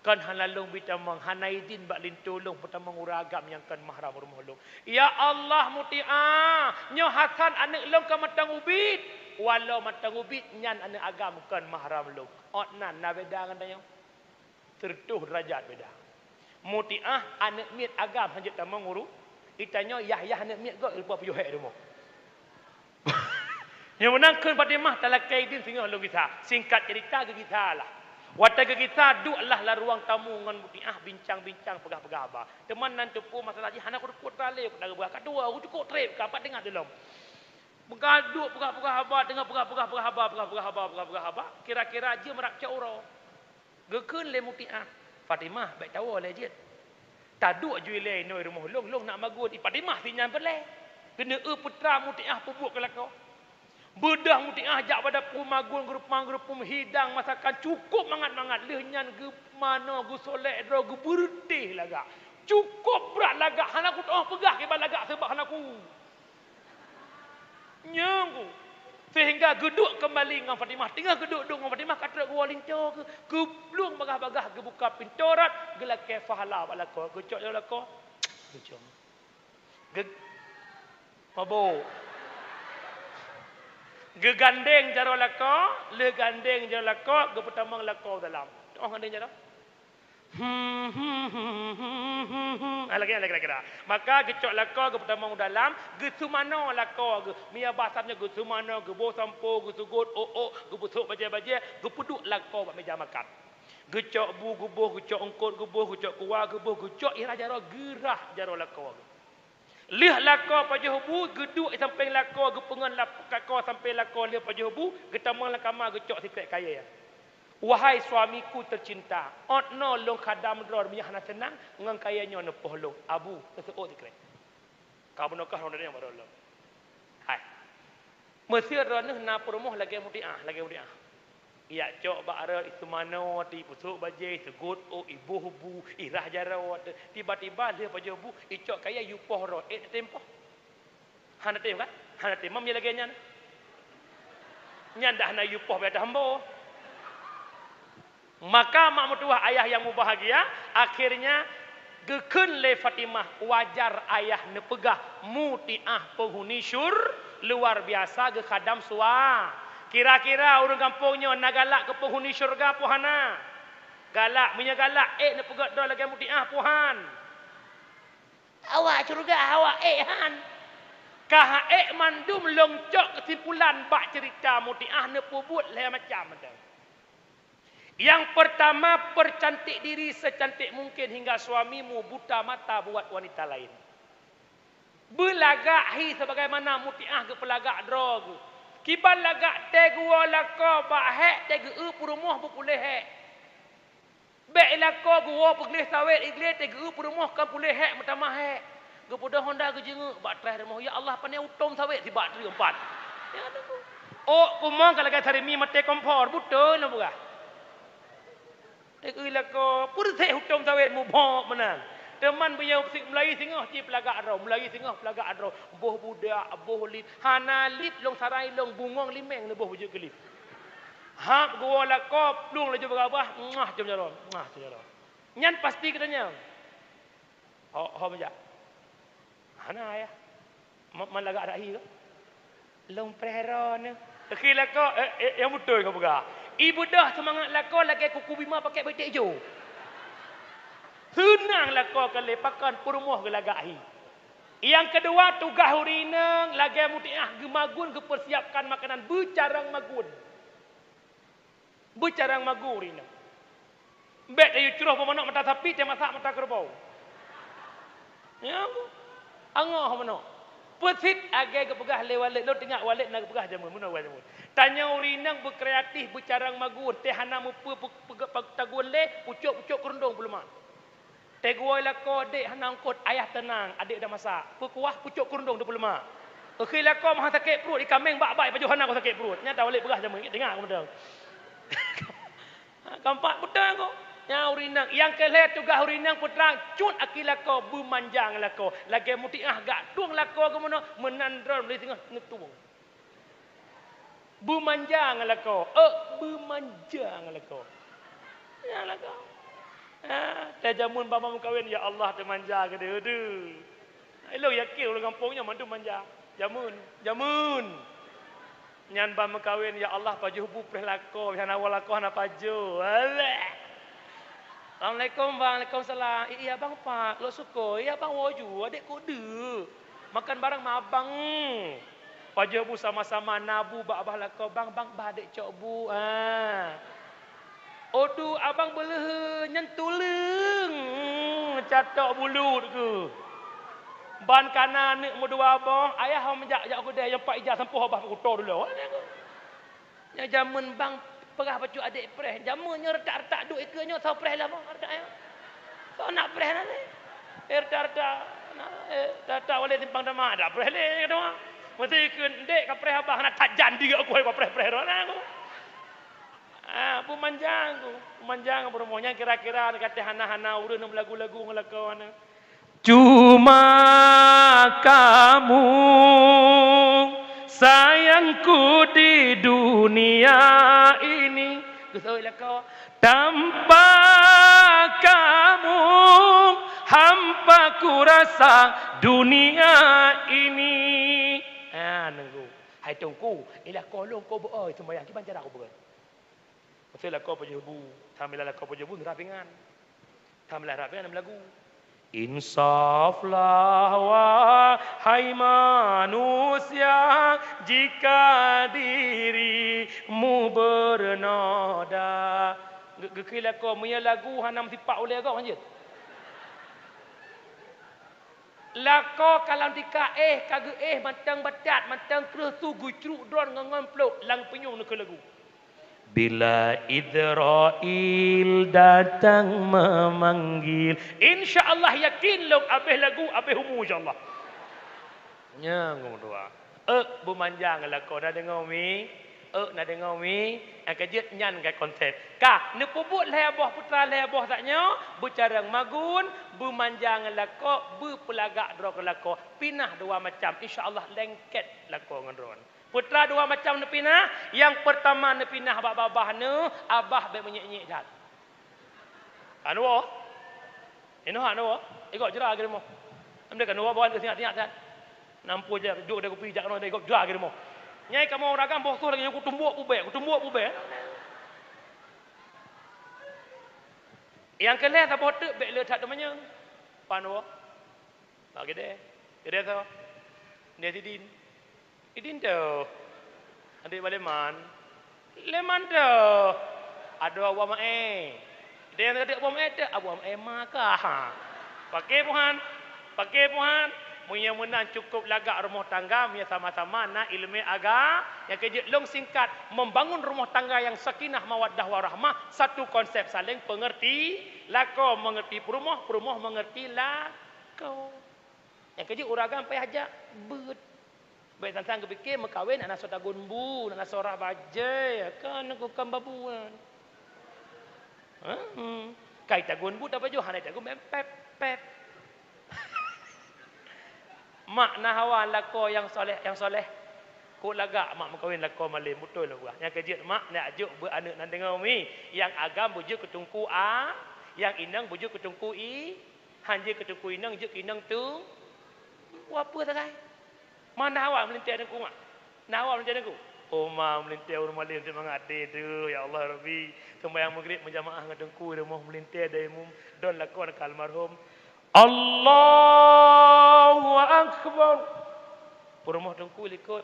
[SPEAKER 2] Kan halalung bitamang hanaidin bak lintulung pertamang uragam yang kan mahram rumah long. Ya Allah Muti'ah. Nyo Hasan anak long ka matang ubit. Walau matang ubit nyan anak agam kan mahram long. Otnan na beda kan tanya. Tertuh derajat beda. Muti'ah anak miat agam hanjat tamang uru. Ditanya Yahya anak miat kau ilmu apa yuhek rumah. Yang menangkan Fatimah talakaidin sehingga long kita. Singkat cerita ke kita lah. Waktu kita duduklah lah ruang tamu dengan Muti'ah bincang-bincang pegah-pegah apa. Teman nanti pun masalah ji hana aku kut rale aku dah berah kedua aku cukup trip kapat dengar dalam. Bergaduh pegah-pegah apa dengan pegah-pegah apa. Kira-kira je merak cauro. Gekeun le Muti'ah. Fatimah baik tahu le je. Taduk je le noi rumah long nak magun Fatimah sinyan beleh. Kena putra Muti'ah pubuk kelakau. Bedah Muti'ah jak pada pumagun grup hidang masakan cukup mangat-mangat lehnyan ge mana gu solek dro gu bertih laga. Cukup berat laga hanaku tengah pegah ke balagak sebab hanaku. Nyangku. Sehingga geduk kembali dengan Fatimah. Tengah geduk dengan Fatimah kata gua lincah ke geblung bagah-bagah ge buka pintu rat gelak ke fahala balako. Gecok balako. Gecok. Mabuk. Gegandeng jaro lako, le gandeng jaro lako, ge pertama lako dalam. Oh gandeng jaro. Lagi. Maka gecok lako ge pertama dalam, ge sumano lako ge. Mia bahasanya ge sumano, ge bo sampo, ge sugut, ge busuk baje-baje, ge puduk lako bak meja makan. Gecok bu gebuh, gecok engkut gebuh, gecok kuah gebuh, gecok ira jaro gerah jaro lako. Lih lako pajah bu geduk sampai lako gepengan lako sampai lako lih pajah bu getamang lakama gecok sitek kaya. Wahai suamiku tercinta, otno long khadam dror miah na senang ngang kayanya nepoh long abu teseok dikre. Kau benokah ron yang barolo. Hai. Mesir ron na promoh lagi mudiah. Ya cok bakra itu mano ti pusuk baje segut ibu bu irah jaro tiba-tiba dia pajak bu icok kaya yupoh ro tempoh hana tem kan hana tem mam lagi nyan nyandah na yupoh beda hambo maka mak mertua ayah yang bahagia akhirnya gekun le Fatimah wajar ayah nepegah mutiah penghuni syur luar biasa ge khadam suah. Kira-kira orang kampungnya nak galak ke penghuni syurga puhana. Galak, punya galak. Nak pegat dah lagi mutiah puhan. Awak syurga, awak han. Kah mandum longcok kesimpulan bak cerita mutiah nak pubut lah macam tu. Yang pertama, percantik diri secantik mungkin hingga suamimu buta mata buat wanita lain. Belagahi sebagaimana mutiah ke pelagak drog. Kiban lagak tegua lako bahek tegu purumuh bukule hek. Bek lako gua peglis sawit iglis tegu purumuh kan puleh hek pertama hek. Gepoda Honda gejengu bak trai remah ya Allah pandai utom sawit si bak 3 4. Ya tu. Oh kumang kalau kata mi mate kompor betul lah bukan. Tegu lako purse utom sawit mu bok menang. Teman punya Melayu singah ti pelagak arau, Melayu singah pelagak arau. Boh budak, boh lip, hana lip long sarai long bungong limeng le boh bujuk kelip. Hap gua lakop lung le jebak abah, jom jalan. Nyan pasti katanya. Ho meja. Hana ya. Man lagak rahi ke? Long preheron. Khila ko yang betul kau buka. Ibu dah semangat lako lagi kuku bima pakai betik hijau. Senanglah kau kelepakan perumuh gelagahi. Yang kedua tugas hurinang lagi mutiah gemagun kepersiapkan makanan bercarang magun. Bercarang magun hurinang. Bet ayu curuh pemanok mata sapi dia masak mata kerbau. Ya. Angah pemanok. Pesit agai kepegah lewat lo tengah walid nak kepegah jamun mun jamun. Tanya hurinang berkreatif bercarang magun teh hana mupu tagun le pucuk-pucuk kerundung belum. Teguai lako dek hanang kot ayah tenang adik dah masak. Pekuah pucuk kurundung 25. Okey lako mah sakit perut ikan meng bak-bak baju hanang ko sakit perut. Nyata balik berah jamu dengar aku betul. Keempat betul aku. Nya urinang yang kelih tugas urinang putra cut akilako bumanjang lako. Lagi mutiah gak tuang lako ke mana menandron di tengah netung. Bumanjang lako. Bumanjang lako. Ya lako. Teh jamun bapa mengkawin ya Allah temanja ke dia tu. Elo yakin orang kampungnya mandu manja. Jamun. Nyan bapa mengkawin ya Allah paju bu preh lako hana walako hana paju. Assalamualaikum bang, Waalaikumsalam. Iya bang pak, lo suko. Iya bang waju, adik kode. Makan barang ma abang. Paju bu sama-sama nabu bak abah lako bang adik cok bu. Odu abang boleh nyentuleng catok bulut ke. Ban kanan ni dua abang, ayah hang menjak jak kedai yang pak ijah sempuh abah kutor dulu. Nya jamun bang perah baju adik preh. Jamunnya retak-retak duk ikenya tau preh lah bang. Retak ya. Tau nak preh nanti. Retak-retak. Tak boleh timpang dah ada preh le kata. Mesti ikut dek ka preh abah nak tak jandi aku ai preh-preh ro aku. Pemanjang berumurnya kira-kira kata hana-hana urun lagu-lagu ngelakau ana. Cuma kamu sayangku di dunia ini. Tanpa kamu hampa ku rasa dunia ini. Nunggu. Hai tungku, ilah kolong kau beroi sembahyang kiban cara aku beroi. Pasal kau pejebu, tamilah kau pejebu rapingan. Tamilah rapingan lagu. Insaflah wahai manusia, jika dirimu bernoda. Gekila kau punya lagu hanam sipak oleh kau anjir. Lako kalau dika kage mantang batat mantang kresu gucruk dron ngangon plok lang penyung nak lagu. Bila Israel datang memanggil, insya-Allah yakin long abeh lagu abeh humu insya-Allah. Nya ngomong doa. Bermanjang lah kau dah dengar mi. Nak dengar mi. Kejut nyan ke konsep. Ka, ne puput lebah putra lebah taknya, bercarang magun, bermanjang lah kau, berpelagak drok lah kau. Pinah dua macam, insya-Allah lengket lah kau ngendron. Putra dua macam ne pinah. Yang pertama ne pinah babah ne, abah baik menyek-nyek dah. Anu oh. Ino anu oh. Ikut jerah ke mo. Amde kan bawa ke siap-siap kan. Nampu je duduk dah kopi jak no ikut jerah ke mo. Nyai kamu orang kan bos tu lagi aku tumbuk ubek. Yang kelih tak botek bek le tak temanya. Panu. Tak gede. Gede tu. Dia tidin. Idin tu. Adik balik man. Leman tu. Ada awak mae. Dia yang ada awak mae tu. Awak mae maka. Pakai puhan. Punya menang cukup lagak rumah tangga. Punya sama-sama nak ilmu agama. Yang kejut long singkat. Membangun rumah tangga yang sakinah mawaddah warahmah. Satu konsep saling pengerti. Lako mengerti perumah. Perumah mengerti lako. Yang kejut uragan payah ajak. Baik tantang kepikir mekawin anak sota gunbu, anak sorah bajai, kan aku kan babuan. Kai tak gunbu tak baju, hanai tak gun pep. Mak nah hawa lako yang soleh. Ku lagak mak mekawin lako malim betul lah gua. Yang kejut mak nak ajuk beranak nan dengar mi, yang agam bujuk ketungku a, yang inang bujuk ketungku i, hanje ketungku inang juk inang tu. Apa tak kai? Mana awak melintir aku mak? Nak awak melintir aku? Oh ma melintir rumah lain semangat tu. Ya Allah Rabbi. Sembahyang maghrib menjamaah ngadengku rumah melintir dari mum don lakon kalmarhum. Allahu akbar. Rumah dengku likut.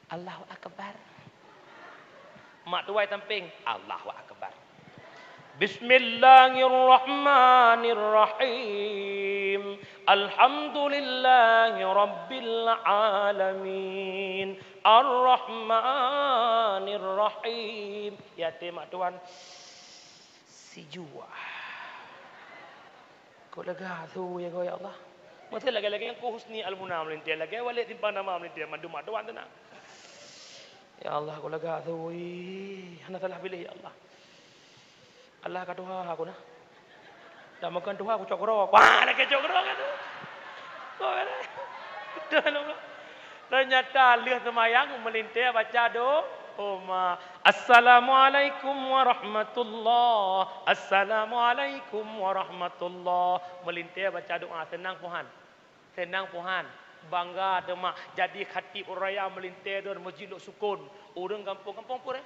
[SPEAKER 2] Allahu akbar. Mak tuai tamping. Allahu akbar. Bismillahirrahmanirrahim. Alhamdulillahi rabbil alamin. Ar-Rahmanir-Rahim. Ya tema Tuhan si jua. Kau lega tu ya kau ya Allah. Masa lagi-lagi yang ku husni al-munah melintir lagi walik timpang nama melintir mandu mak Tuhan tenang. Ya Allah kau lega tu. Hana salah pilih ya Allah. Allah kata Tuhan aku nah. Dah makan Tuhan aku cokro. Wah nak cokro kan tu. Kau kan. Betul Allah. Ternyata lihat semayang melintir baca doa. Assalamualaikum warahmatullah. Assalamualaikum warahmatullah. Melintir baca doa senang puhan. Bangga demak jadi khatib raya melintir dan masjid Lok Sukun. Orang kampung pun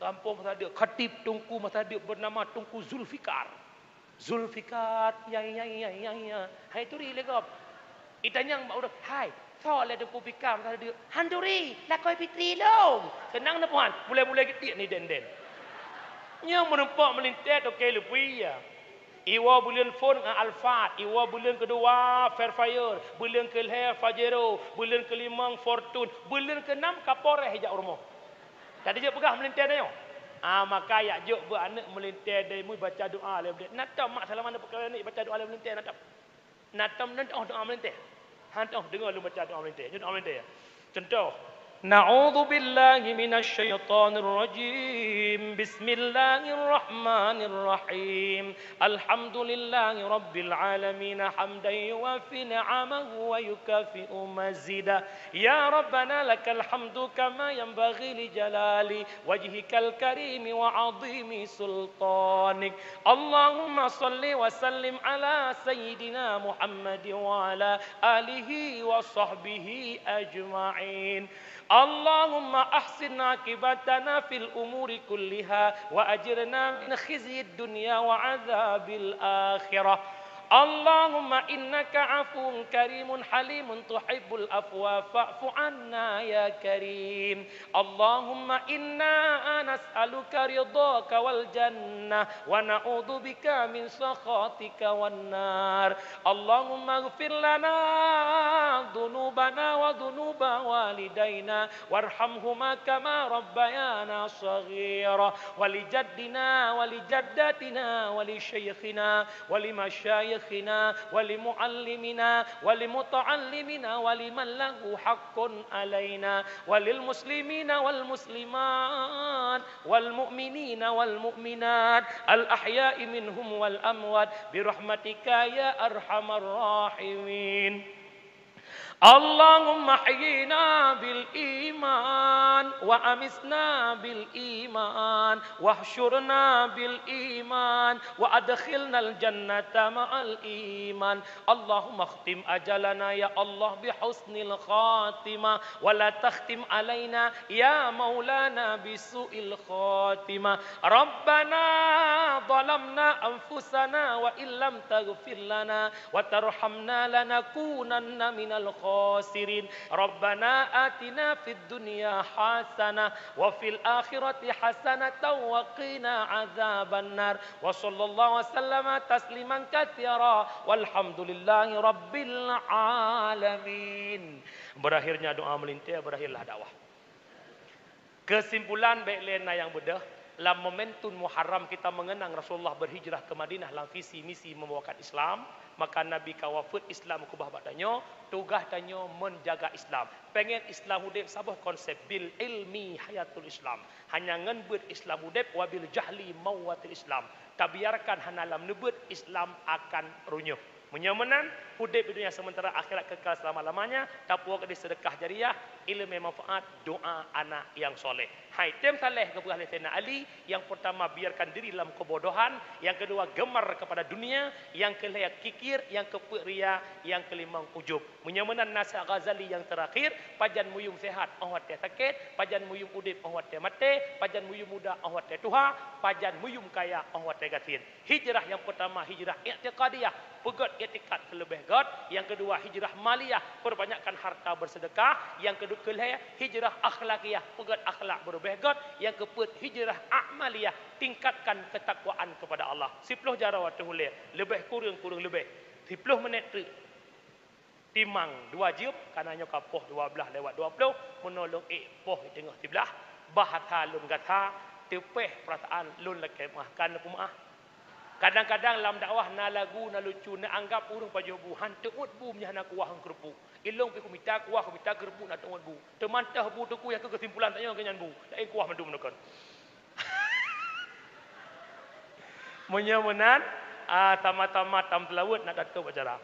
[SPEAKER 2] kampung masa dia khatib tungku masa dia bernama Tungku Zulfikar. Ya. Hai tu ri legap. Itanyang mak udah, hai, soalnya ada publikam tadi dia, handuri, lakoi fitri long. Senang na puan, mulai ketik ni den. Nya menempak melintir okey lepi ya. Iwa bulan phone dengan Alphard, iwa bulan kedua Fairfire, bulan kelima Fajero, bulan kelima Fortune, bulan keenam Kapolres hijak rumah. Tadi je pegah melintir dah yo. Maka yak juk beranak melintir dari mu baca doa le. Natam mak salam mana perkara ni baca doa le melintir natam doa melintir. Hantar dengar lu baca doa melintir. Doa melintir. Contoh, نعوذ بالله من الشيطان الرجيم بسم الله الرحمن الرحيم الحمد لله رب العالمين حمدا يوافي نعمه ويكافئ مزيدا يا ربنا لك الحمد كما ينبغي لجلال وجهك الكريم وعظيم سلطانك اللهم صل وسلم على سيدنا محمد وعلى آله وصحبه أجمعين اللهم أحسن عاقبتنا في الأمور كلها وأجرنا من خزي الدنيا وعذاب الآخرة اللهم إنك عفو كريم حليم تحب العفو فاعف عنا يا كريم اللهم إنا نسألك رضاك والجنة ونعوذ بك من سخطك والنار اللهم اغفر لنا ذنوبنا وذنوب والدينا وارحمهما كما ربيانا صغيرا ولجدنا ولجدتنا ولشيخنا ولمشايخنا ولمعلمنا ولمتعلمنا ولمن له حق علينا وللمسلمين والمسلمات والمؤمنين والمؤمنات الأحياء منهم والأموات برحمتك يا أرحم الراحمين اللهم احينا بالإيمان وأمسنا بالإيمان واحشرنا بالإيمان وأدخلنا الجنة مع الإيمان اللهم اختم أجلنا يا الله بحسن الخاتمة ولا تختم علينا يا مولانا بسوء الخاتمة ربنا ظلمنا أنفسنا وإن لم تغفر لنا وترحمنا لنكونن من الخاسرين ربنا آتنا في الدنيا حسنة وفي الآخرة حسنة وقنا عذاب النار وصلى الله وسلم تسليما كثيرا والحمد لله رب العالمين. Berakhirnya doa melintir, berakhirlah dakwah. Kesimpulan baik lena yang bedah, dalam momentum Muharram kita mengenang Rasulullah berhijrah ke Madinah dalam visi misi membawakan Islam, maka Nabi kawafut Islam kubah badannya, tugas tanya menjaga Islam. Pengen Islam hudib sabah konsep bil ilmi hayatul Islam. Hanya ngenbut Islam hudib wabil jahli mawatil Islam. Tak biarkan hanalam nebut Islam akan runyuh. Menyamanan hudib di dunia sementara akhirat kekal selama-lamanya, tapuak di sedekah jariah, ilmu manfaat, doa anak yang soleh. Hai tem saleh kepada Sayyidina Ali, yang pertama biarkan diri dalam kebodohan, yang kedua gemar kepada dunia, yang kelima kikir, yang keempat ria, yang kelima ujub. Menyamanan nasihat Ghazali yang terakhir, pajan muyum sehat awat dia sakit, pajan muyum udip awat dia mati, pajan muyum muda awat dia tuha, pajan muyum kaya awat dia gatin. Hijrah yang pertama hijrah i'tiqadiyah, pegat etikat kelebih God. Yang kedua hijrah maliyah, perbanyakkan harta bersedekah. Yang kedua hijrah akhlakiyah, pegat akhlak berlebih God. Yang keempat hijrah amaliyah, tingkatkan ketakwaan kepada Allah. 10 jara waktu hulir, lebih kurang lebih 10 minit timang 2 jam, kananya kapoh 12 lewat 20 menolong poh di tengah sebelah bahasa lun gata tepeh perasaan lun lekeh mahkan pemaah. Kadang-kadang dalam dakwah na lagu na lucu na anggap urang pajuh bu hanteut bu nyana kuah kerpu. Ilong pi kumita kuah kumita kerpu na teut bu. Temantah bu tu ku yang kesimpulan tanya kenyan bu. Tak kuah mendum nakon. Menyamanan sama-sama tam telawut nak datang berjarak.